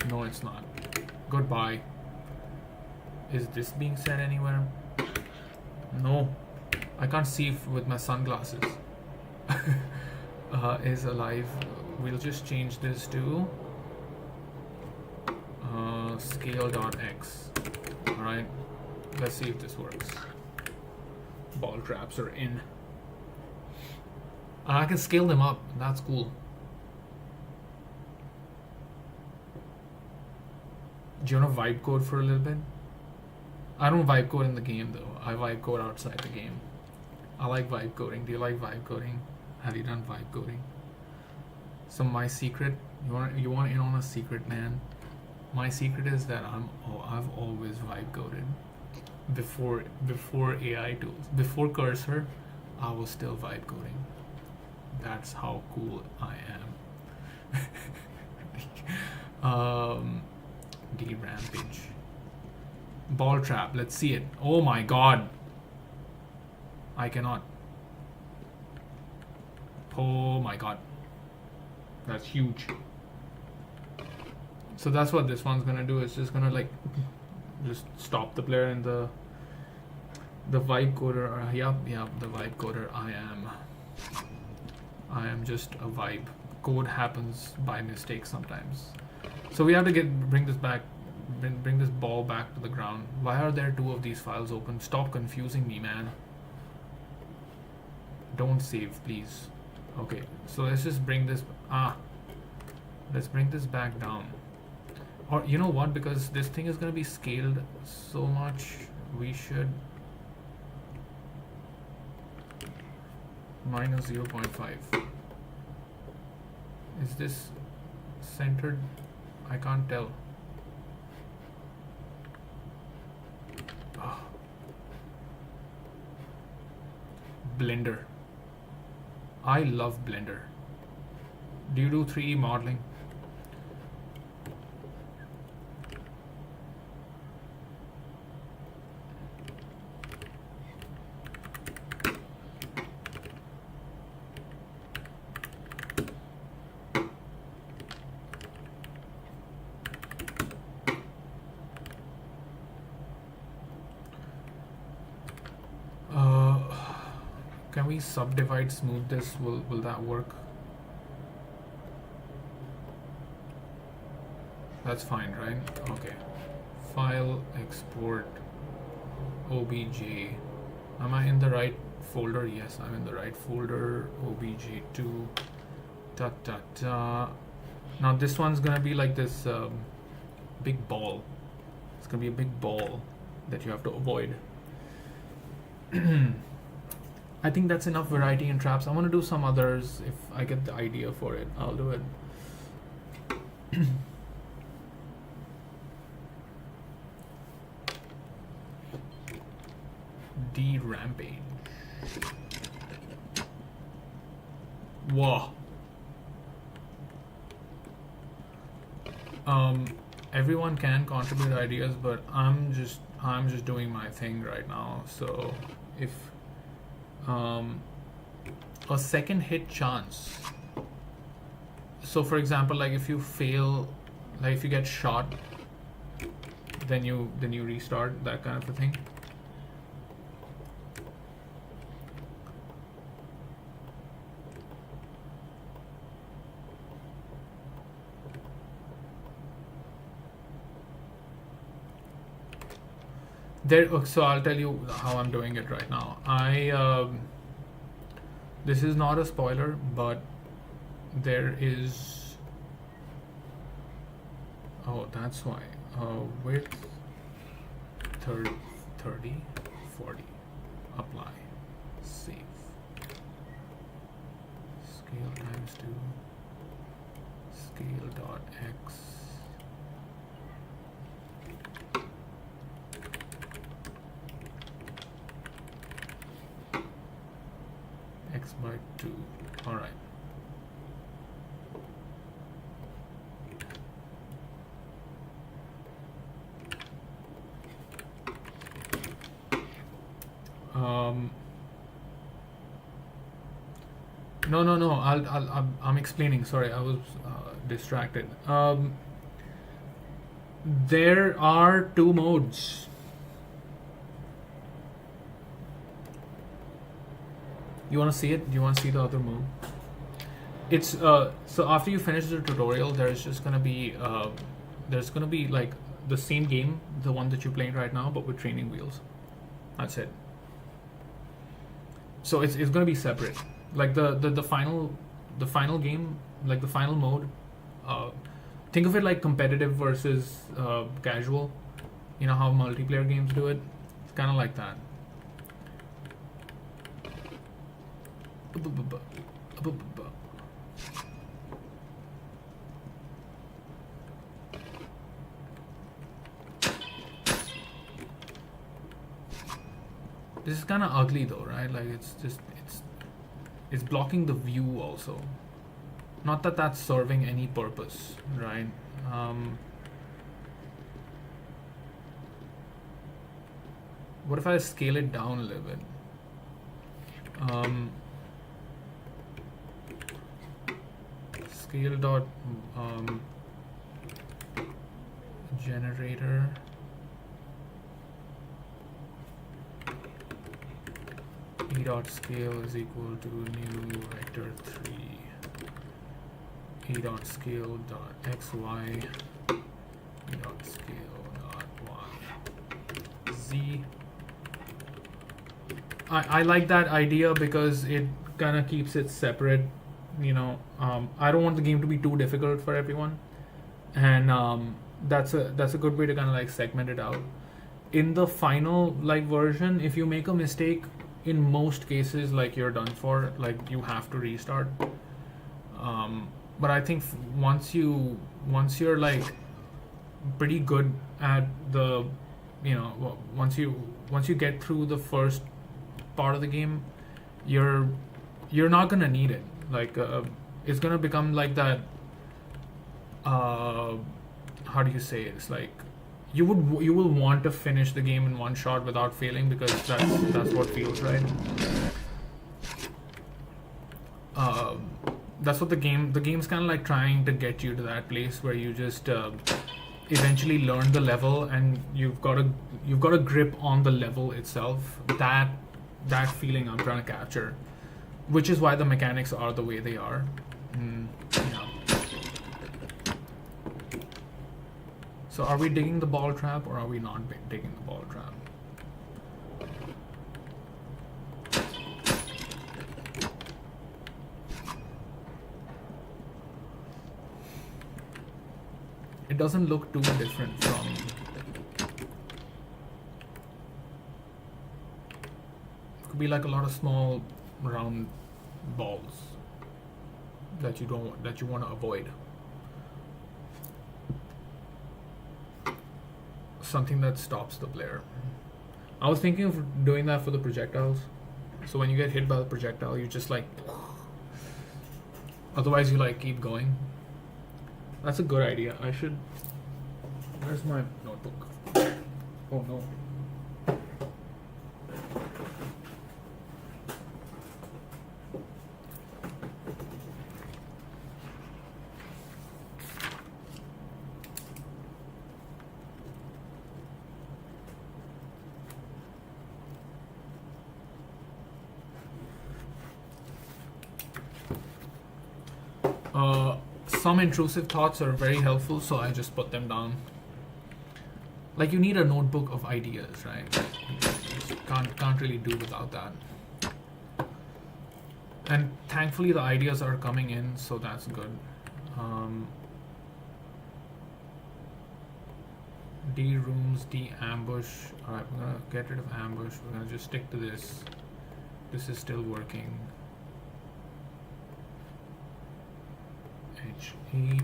No, it's not. Goodbye. Is this being said anywhere? No. I can't see with my sunglasses. Is alive. We'll just change this to scale.x. Alright. Let's see if this works. Ball traps are in. I can scale them up. That's cool. Do you want to vibe code for a little bit? I don't vibe code in the game though. I vibe code outside the game. I like vibe coding. Do you like vibe coding? Have you done vibe coding? So my secret, you want in on a secret, man? My secret is that I've always vibe coded. Before AI tools, before Cursor, I was still vibe coding. That's how cool I am. D Rampage. Ball trap, let's see it. Oh my god. I cannot. Oh my god. That's huge. So that's what this one's gonna do. It's just gonna like just stop the player in the vibe coder. Yep, the vibe coder. I am just a vibe. Code happens by mistake sometimes. So we have to bring this back, bring this ball back to the ground. Why are there two of these files open? Stop confusing me, man. Don't save, please. Okay, so let's just bring this. Let's bring this back down. Or you know what? Because this thing is gonna be scaled so much, we should minus 0.5. Is this centered? I can't tell. Oh. Blender. I love Blender. Do you do 3D modeling? Can we subdivide smooth this? Will that work? That's fine, right? Okay. File, export, obj. Am I in the right folder? Yes, I'm in the right folder. obj2. Now this one's gonna be like this big ball. It's gonna be a big ball that you have to avoid. I think that's enough variety in traps. I want to do some others. If I get the idea for it, I'll do it. D rampage. Whoa. Everyone can contribute ideas, but I'm just doing my thing right now. So if a second hit chance. So for example, like if you fail, like if you get shot, then you restart, that kind of a thing. So I'll tell you how I'm doing it right now. This is not a spoiler, but there is. Oh, that's why. Width 30, 40. Apply. Save. Scale times 2. Scale dot x. X by 2. All right. No. I'm explaining. Sorry, I was distracted. There are two modes. You want to see it? Do you want to see the other mode? It's so after you finish the tutorial, there's gonna be like the same game, the one that you're playing right now, but with training wheels. That's it. So it's gonna be separate. Like the final game, like the final mode. Think of it like competitive versus casual. You know how multiplayer games do it? It's kind of like that. This is kind of ugly though, right? Like it's blocking the view also. Not that that's serving any purpose, right? What if I scale it down a little bit? scale dot generator e dot scale is equal to new vector 3 e dot scale dot xy e dot scale dot y z. I like that idea because it kind of keeps it separate. You know, I don't want the game to be too difficult for everyone, and that's a good way to kind of like segment it out. In the final like version, if you make a mistake, in most cases like you're done for. Like you have to restart. But I think once you're like pretty good at the, you know, once you get through the first part of the game, you're not gonna need it. Like it's gonna become like that. How do you say it? It's like you will want to finish the game in one shot without failing, because that's what feels right. That's what the game's kind of like trying to get you to that place where you just eventually learn the level, and you've got a grip on the level itself. That feeling I'm trying to capture, which is why the mechanics are the way they are. Yeah. So are we digging the ball trap, or are we not digging the ball trap? It doesn't look too different from... It could be like a lot of small round balls that you want to avoid. Something that stops the player. I was thinking of doing that for the projectiles. So when you get hit by the projectile, you just like... Otherwise you like keep going. That's a good idea. I should... Where's my notebook? Oh no. Some intrusive thoughts are very helpful, so I just put them down. Like, you need a notebook of ideas, right? You can't really do without that. And thankfully the ideas are coming in, so that's good. D rooms, D ambush. Alright, we're gonna get rid of ambush. We're gonna just stick to this. This is still working. H8.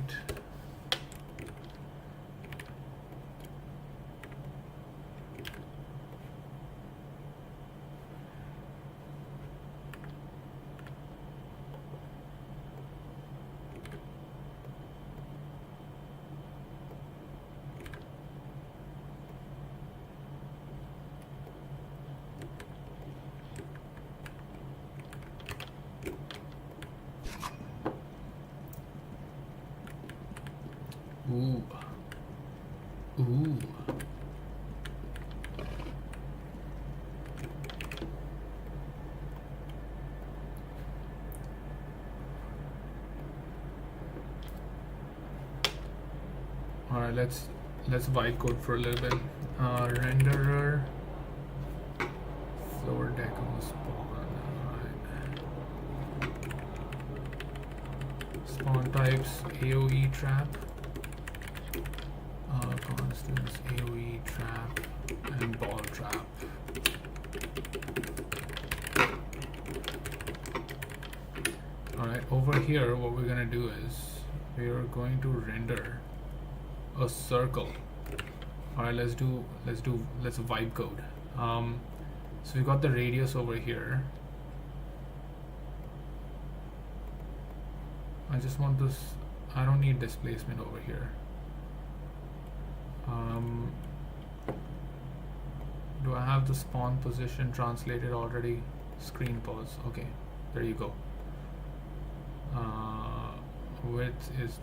Ooh. Ooh. Alright, let's vibe code for a little bit. Renderer. Floor deco spawn. Alright. Spawn types AoE trap. Constants, AoE trap, and ball trap. Alright, over here what we're gonna do is we're going to render a circle. Alright, let's vibe code. So we got the radius over here. I just want this, I don't need displacement over here. Do I have the spawn position translated already? Screen pause. Okay, there you go. width is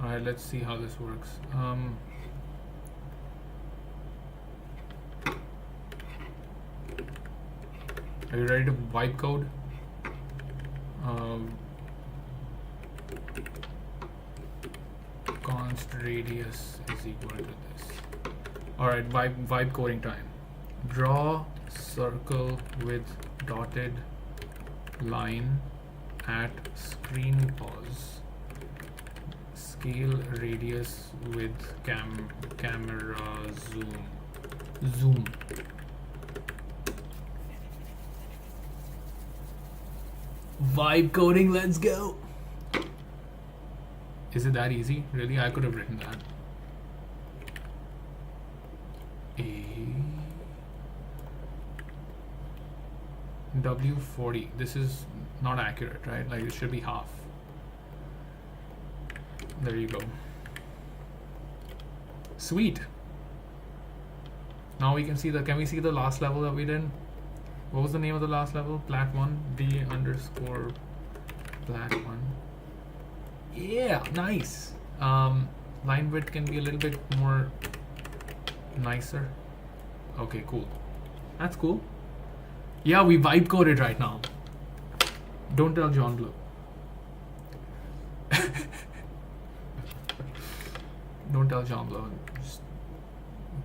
alright, let's see how this works. Are you ready to wipe code? Const radius is equal to this. Alright, vibe coding time. Draw circle with dotted line at screen pause. Scale radius with camera zoom. Vibe coding, let's go. Is it that easy? Really? I could have written that. W40. This is not accurate, right? Like it should be half. There you go. Sweet. Now we can see can we see the last level that we did? What was the name of the last level? Plat 1 D underscore plat 1. Yeah, nice. Line width can be a little bit more nicer. Okay, cool. That's cool. Yeah, we vibe coded right now. Don't tell John Blue. Don't tell John Blow. Just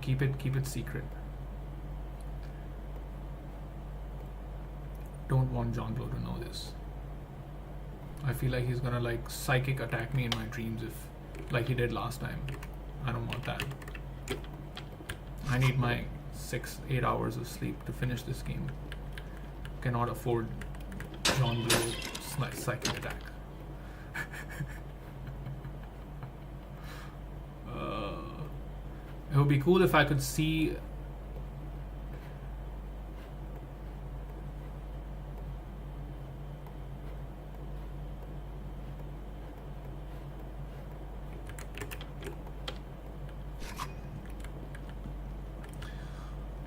keep it secret. Don't want John Blow to know this. I feel like he's gonna like psychic attack me in my dreams if like he did last time. I don't want that. I need my 6-8 hours of sleep to finish this game. Cannot afford John Blow psychic attack. It would be cool if I could see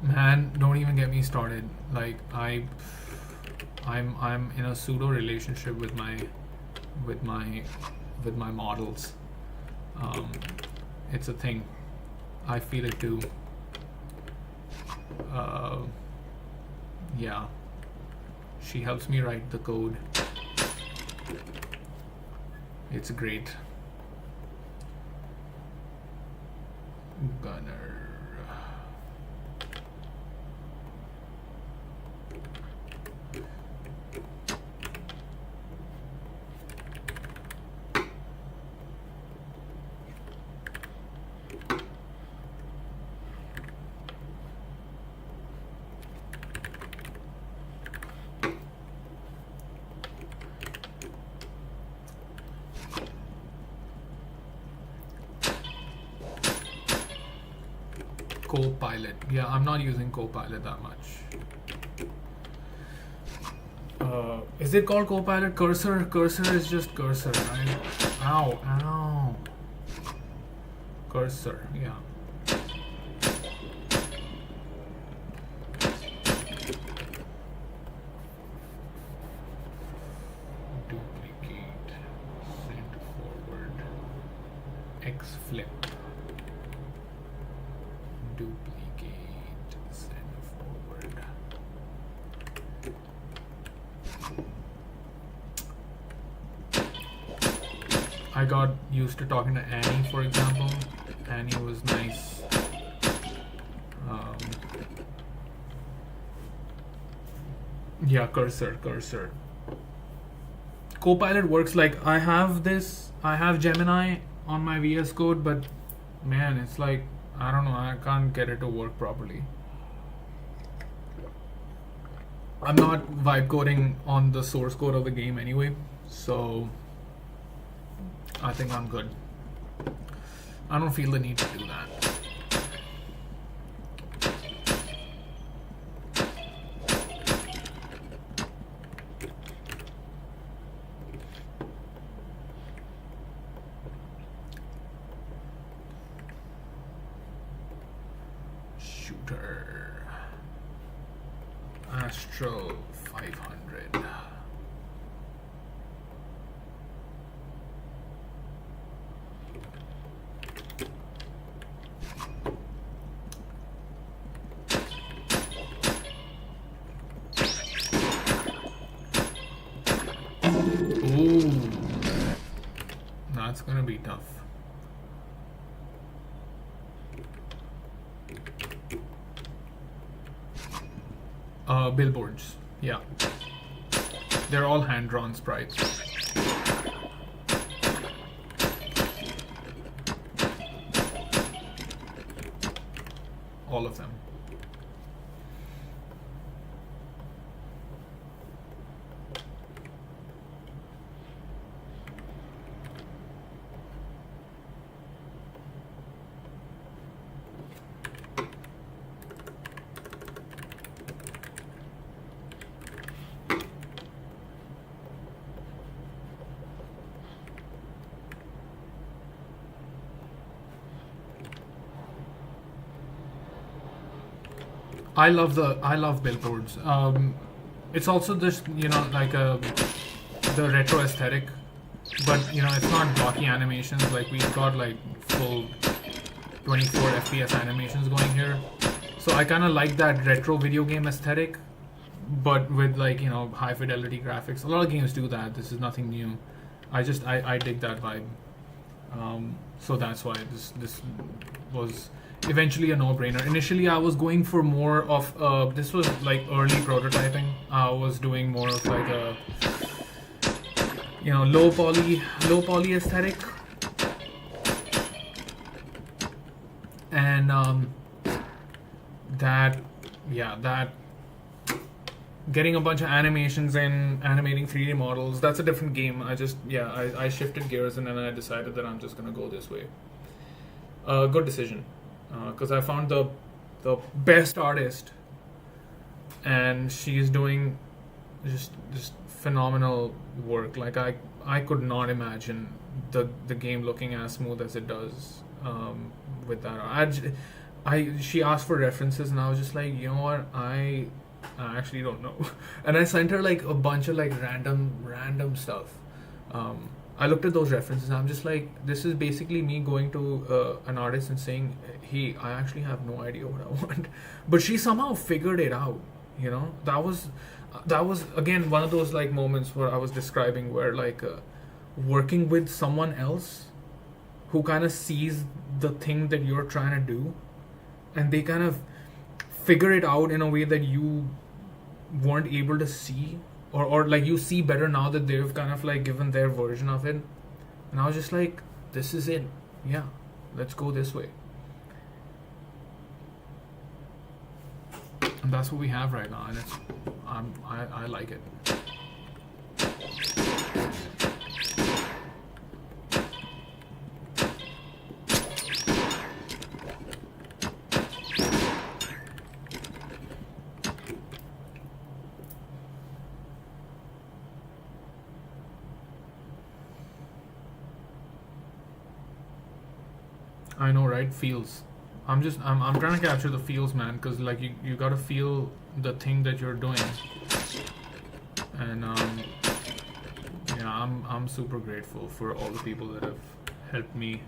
man, don't even get me started. Like I'm in a pseudo relationship with my models. It's a thing. I feel it too. Yeah. She helps me write the code. It's great. Gunner. Copilot. Yeah, I'm not using Copilot that much. Is it called Copilot? Cursor? Cursor is just cursor, right? Ow, ow. Cursor, yeah. Duplicate. Send forward. X flip. Duplicate, send forward. I got used to talking to Annie, for example. Annie was nice. Yeah, cursor. Copilot works like I have Gemini on my VS Code, but man, it's like I don't know, I can't get it to work properly. I'm not vibe coding on the source code of the game anyway, so I think I'm good. I don't feel the need to do that. shooter. Astro 500. Ooh, that's gonna be tough. Billboards, yeah. They're all hand-drawn sprites. All of them. I love billboards. It's also this, like the retro aesthetic, but it's not blocky animations. Like we've got like full 24 FPS animations going here, so I kind of like that retro video game aesthetic, but with like high fidelity graphics. A lot of games do that. This is nothing new. I dig that vibe. So that's why this was eventually a no-brainer. Initially, I was going for more of this was like early prototyping. I was doing more of like a low poly aesthetic, and that getting a bunch of animations and animating 3D models, that's a different game. I shifted gears and then I decided that I'm just gonna go this way. Good decision. Because I found the best artist, and she's doing just phenomenal work. Like I could not imagine the game looking as smooth as it does with that. She asked for references, and I was just like, you know what, I actually don't know. And I sent her like a bunch of like random stuff. I looked at those references and I'm just like, this is basically me going to an artist and saying, hey, I actually have no idea what I want. But she somehow figured it out, That was again one of those like moments where I was describing where like working with someone else who kind of sees the thing that you're trying to do, and they kind of figure it out in a way that you weren't able to see. Or like you see better now that they've kind of like given their version of it. And I was just like, this is it. Yeah, let's go this way. And that's what we have right now, and I like it. I know, right? Feels. I'm trying to capture the feels, man, because like you gotta feel the thing that you're doing, and I'm super grateful for all the people that have helped me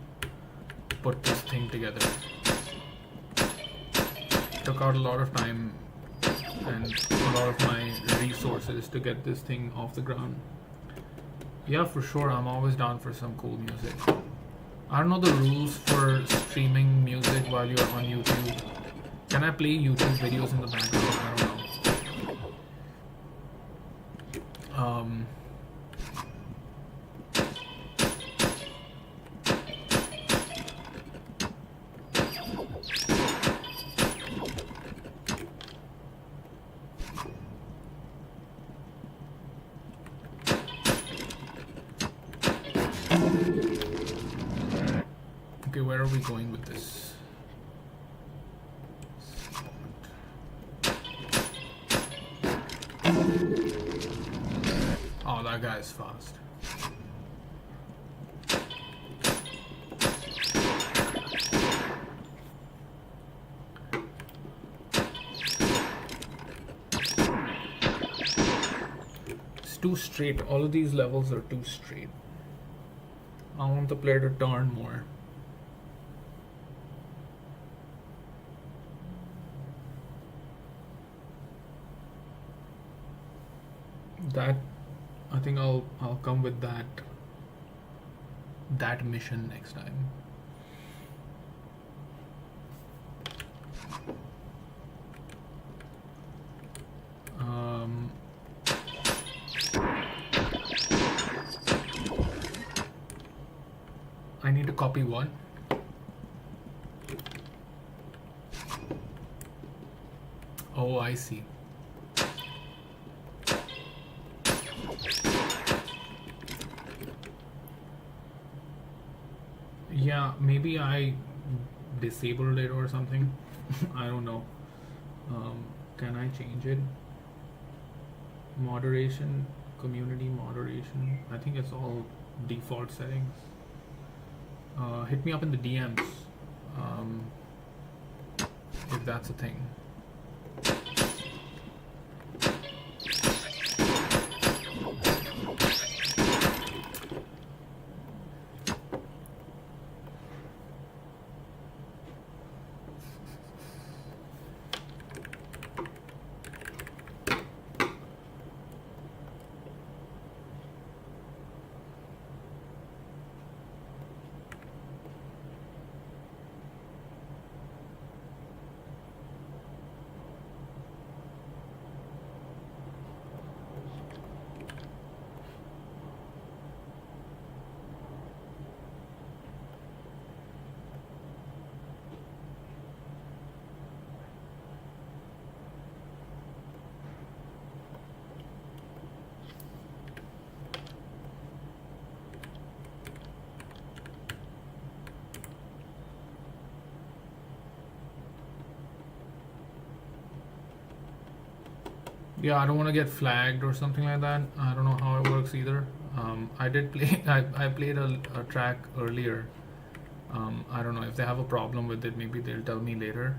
put this thing together. Took out a lot of time and a lot of my resources to get this thing off the ground. Yeah, for sure, I'm always down for some cool music. I don't know the rules for streaming music while you're on YouTube. Can I play YouTube videos in the background? I don't know. Okay, where are we going with this? Oh, that guy's fast. too straight. All of these levels are too straight. I want the player to turn more. That, I think I'll come with that mission next time. I need to copy one. Oh, I see. Yeah, maybe I disabled it or something. I don't know. Can I change it? Moderation, community moderation. I think it's all default settings. Hit me up in the DMs if that's a thing. Yeah, I don't want to get flagged or something like that. I don't know how it works either. I did play. I played a track earlier. I don't know if they have a problem with it. Maybe they'll tell me later.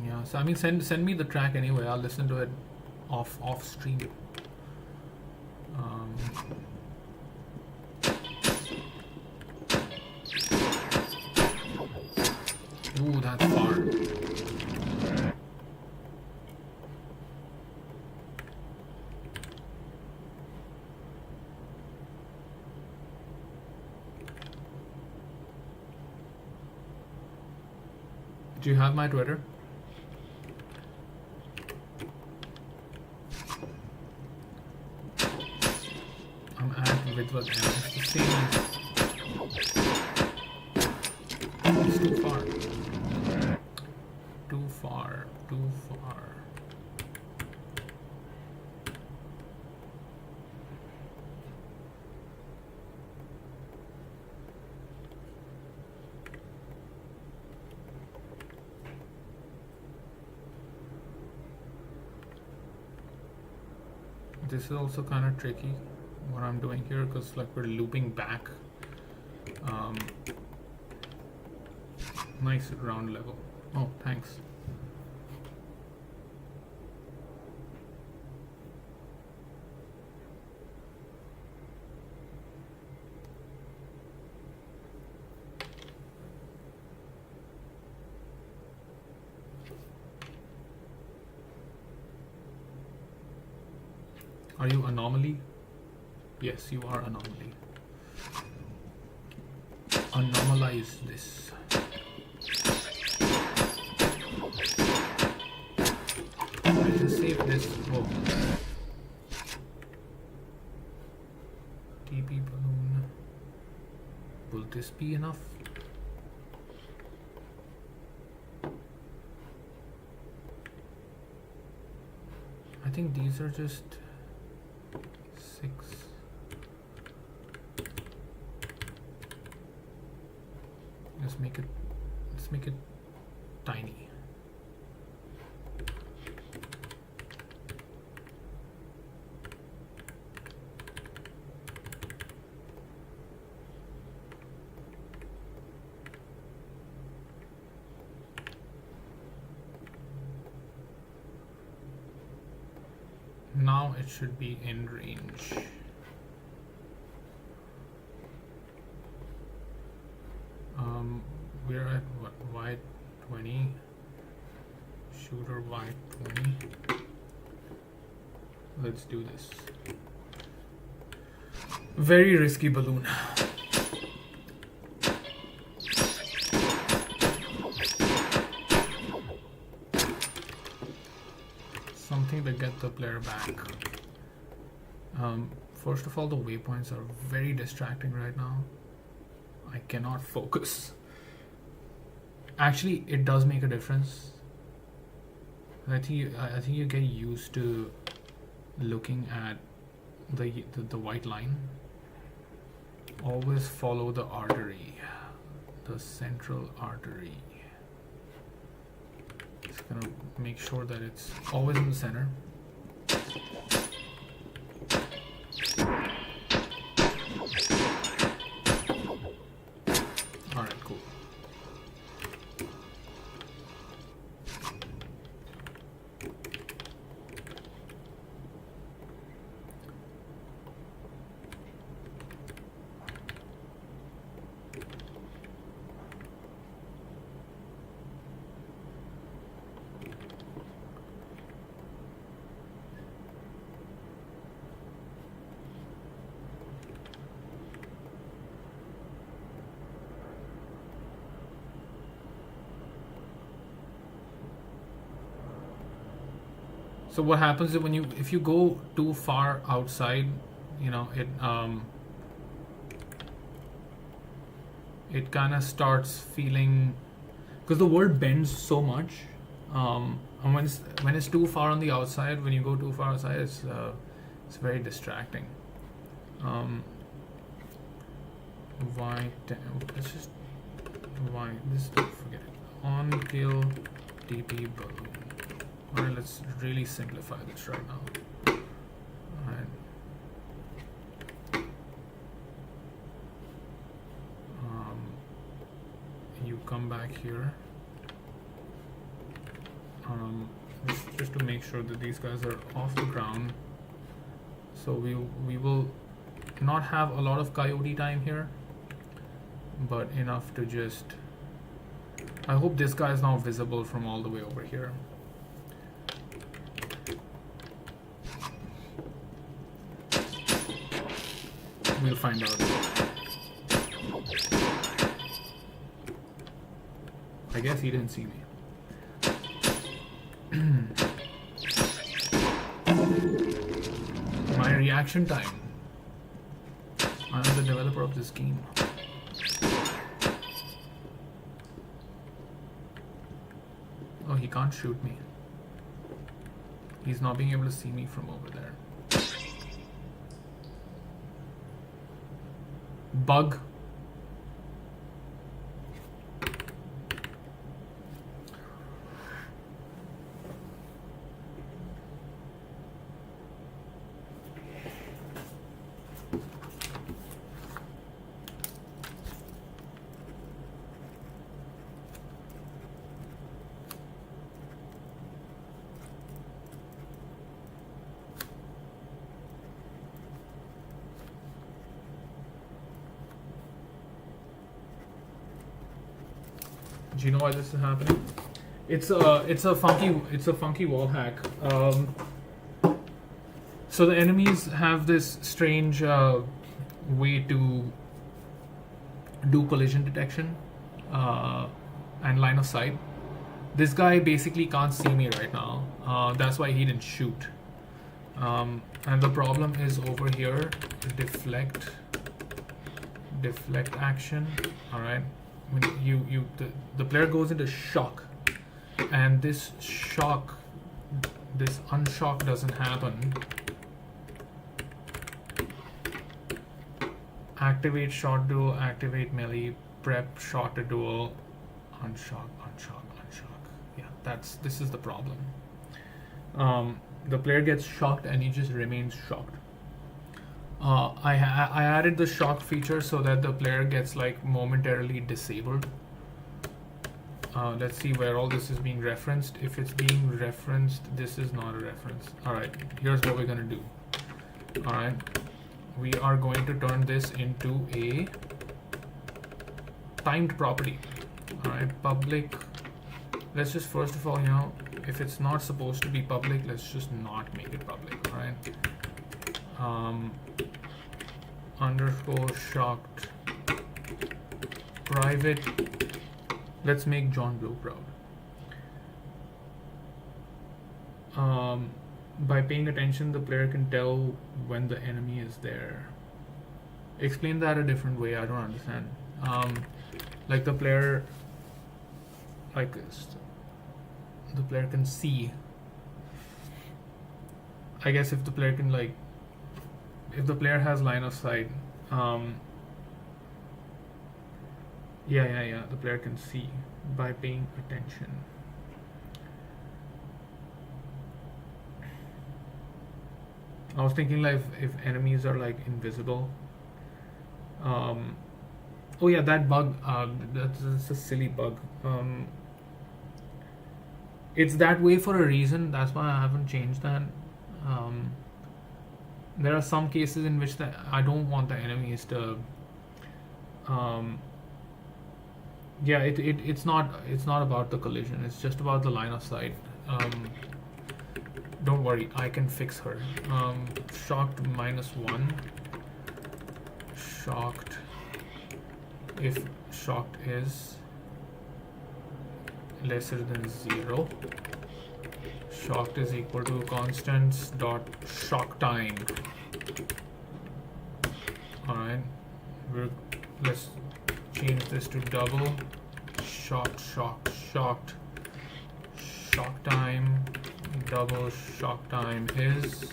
Yeah, so I mean, send me the track anyway. I'll listen to it off stream. Ooh, that's far. Do you have my Twitter? I'm at Vidwat. It's the same as... It's too far. Too far. Too far. This is also kind of tricky what I'm doing here, because like we're looping back. Nice round level. Oh, thanks. Are you anomaly? Yes, you are anomaly. Anomalize this. I can save this. Oh. TP balloon. Will this be enough? I think these are just 6. Let's make it tiny. Now it should be in range. We're at what, Y20, shooter Y20. Let's do this. Very risky balloon. Something to get the player back. First of all, the waypoints are very distracting right now. I cannot focus. Actually, it does make a difference. I think you get used to looking at the white line. Always follow the artery, the central artery. Just gonna make sure that it's always in the center. Alright, cool. So what happens is if you go too far outside, you know, it kind of starts feeling, because the world bends so much, and when it's too far on the outside, when you go too far outside, it's very distracting. Let's just forget it. On kill DP balloon. Alright, let's really simplify this right now. Alright. You come back here. Just to make sure that these guys are off the ground. So we will not have a lot of coyote time here, but enough to just. I hope this guy is now visible from all the way over here. We'll find out. I guess he didn't see me. My reaction time. I am the developer of this game. Oh, he can't shoot me. He's not being able to see me from over there. Bug. Do you know why this is happening? It's a funky wall hack. So the enemies have this strange way to do collision detection and line of sight. This guy basically can't see me right now. That's why he didn't shoot. And the problem is over here, deflect action. All right. When the player goes into shock, and this unshock doesn't happen. Activate shot duel, activate melee, prep shot to duel, unshock. This is the problem. The player gets shocked and he just remains shocked. I added the shock feature so that the player gets like momentarily disabled. Let's see where all this is being referenced. If it's being referenced, this is not a reference. Alright, here's what we're gonna do. Alright, we are going to turn this into a timed property. Alright, public. Let's just first of all, if it's not supposed to be public, let's just not make it public. Alright. Underscore shocked private. Let's make John Blow proud. By paying attention, the player can tell when the enemy is there. Explain that a different way. I don't understand. Like the player, like the player can see. I guess if the player can if the player has line of sight. Yeah. The player can see by paying attention. I was thinking like if enemies are like invisible. Oh yeah, that bug. That's a silly bug. It's that way for a reason. That's why I haven't changed that. There are some cases in which I don't want the enemies to. Yeah, it's not about the collision. It's just about the line of sight. Don't worry, I can fix her. Shocked -1. Shocked. If shocked is lesser than 0, shocked is equal to constants dot shock time. Alright, let's change this to double. Shocked shock time. Double shock time is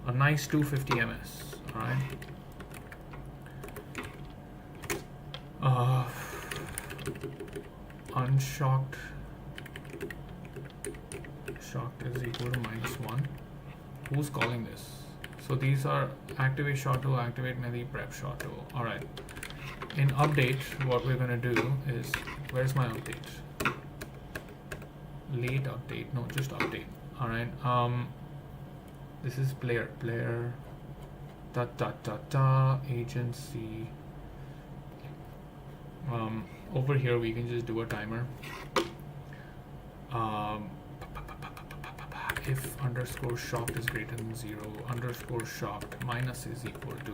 a nice 250 ms. Alright. Unshocked. Shocked is equal to -1. Who's calling this? So these are activate shot tool, activate melee, prep shot tool. Alright. In update, what we're gonna do is, where's my update? Late update, no, just update. Alright. This is player agency. Over here we can just do a timer. If underscore shocked is greater than 0, underscore shocked minus is equal to,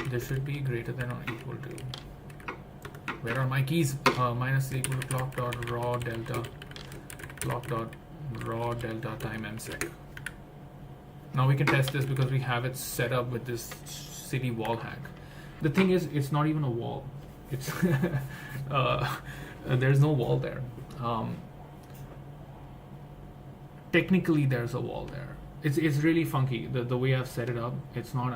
this should be greater than or equal to, where are my keys? Minus is equal to clock dot raw delta time and sec. Now we can test this because we have it set up with this city wall hack. The thing is, it's not even a wall. It's there's no wall there. Technically there's a wall there. It's really funky the way I've set it up. It's not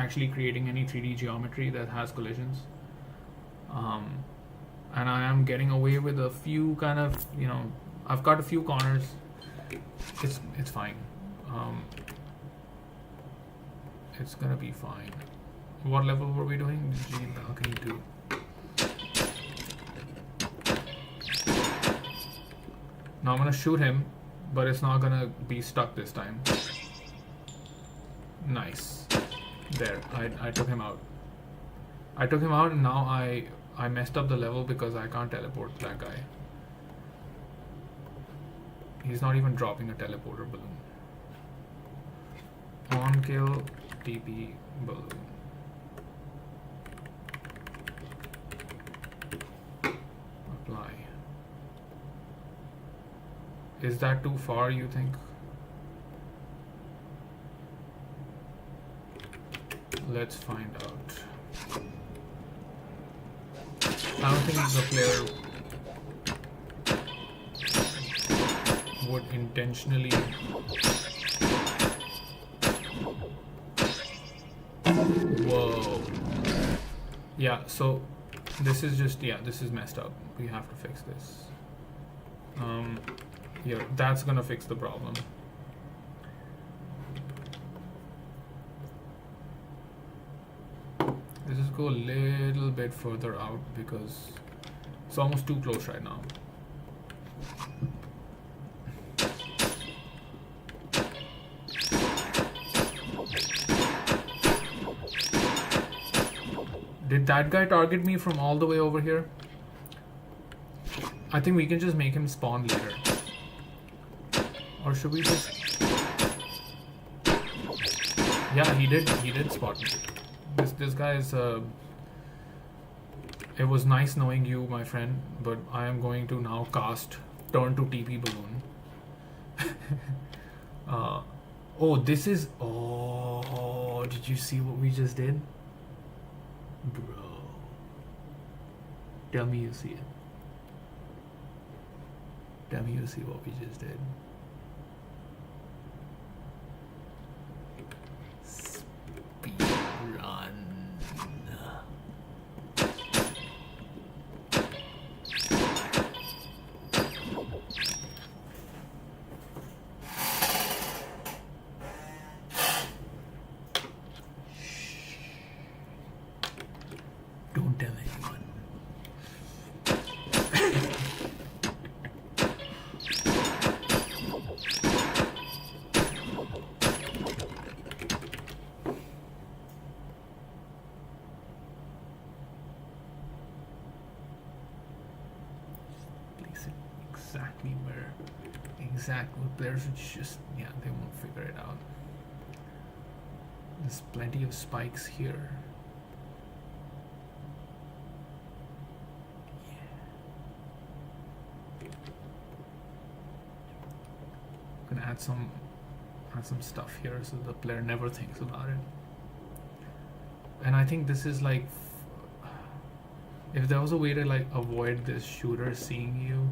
actually creating any 3D geometry that has collisions. And I am getting away with a few kind of, I've got a few corners. It's fine. It's gonna be fine. What level were we doing? Balcony 2. Now I'm gonna shoot him, but it's not gonna be stuck this time. Nice. There, I took him out. And now I messed up the level because I can't teleport that guy. He's not even dropping a teleporter balloon. On kill TP balloon. Apply. Is that too far, you think? Let's find out. I don't think the player would intentionally. Whoa. Yeah, so this is just, this is messed up. We have to fix this. Here, that's gonna fix the problem. Let's just go a little bit further out because it's almost too close right now. Did that guy target me from all the way over here? I think we can just make him spawn later. Or should we just... Yeah, he did spot me. This guy is... It was nice knowing you, my friend, but I am going to now cast Turn to TP Balloon. Oh, this is... Oh, did you see what we just did? Bro. Tell me you see it. Tell me you see what we just did. Speed run. Don't tell anyone. Place it exactly where players would just, yeah, they won't figure it out. There's plenty of spikes here. Gonna add some stuff here so the player never thinks about it. And I think this is like, if there was a way to like avoid this shooter seeing you,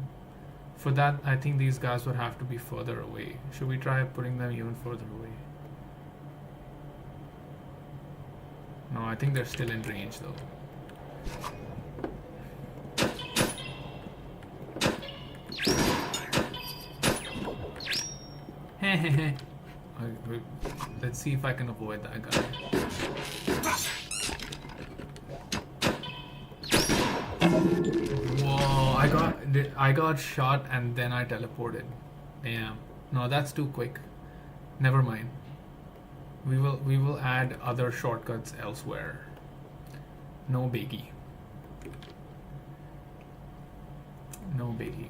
for that I think these guys would have to be further away. Should we try putting them even further away? No, I think they're still in range though. Let's see if I can avoid that guy. Whoa, I got shot and then I teleported. Damn. No, that's too quick. Never mind. We will add other shortcuts elsewhere. No biggie. No biggie.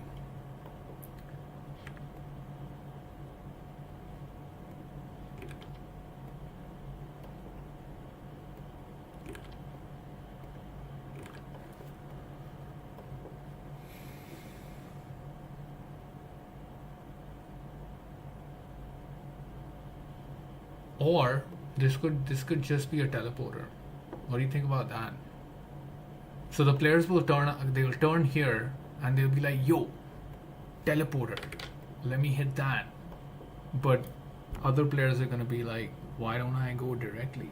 Or this could just be a teleporter. What do you think about that? So the players will turn here and they'll be like, yo, teleporter, let me hit that. But other players are gonna be like, why don't I go directly?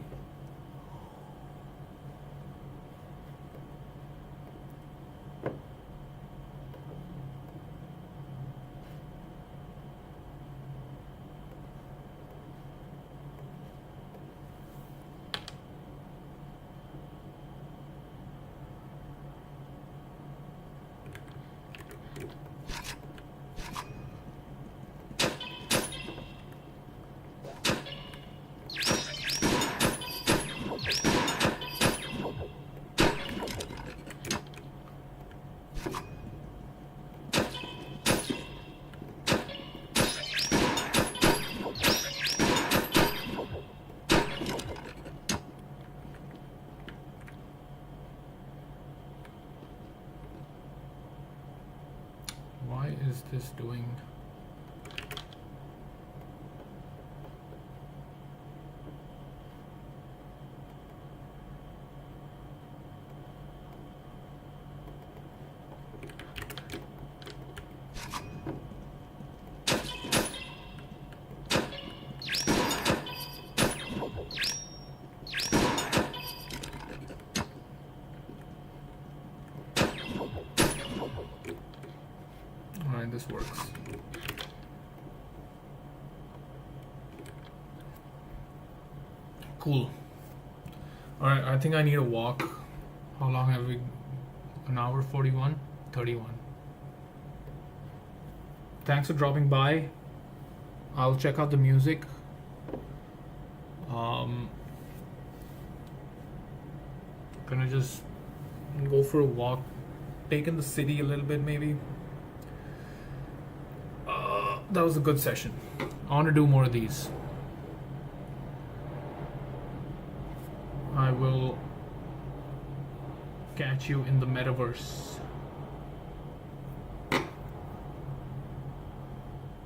Why is this doing? fine. This works. Cool. Alright, I think I need a walk. How long have we? An hour 41? 31. Thanks for dropping by. I'll check out the music. Gonna just go for a walk, take in the city a little bit maybe. That was a good session. I want to do more of these. I will catch you in the metaverse.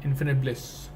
Infinite bliss.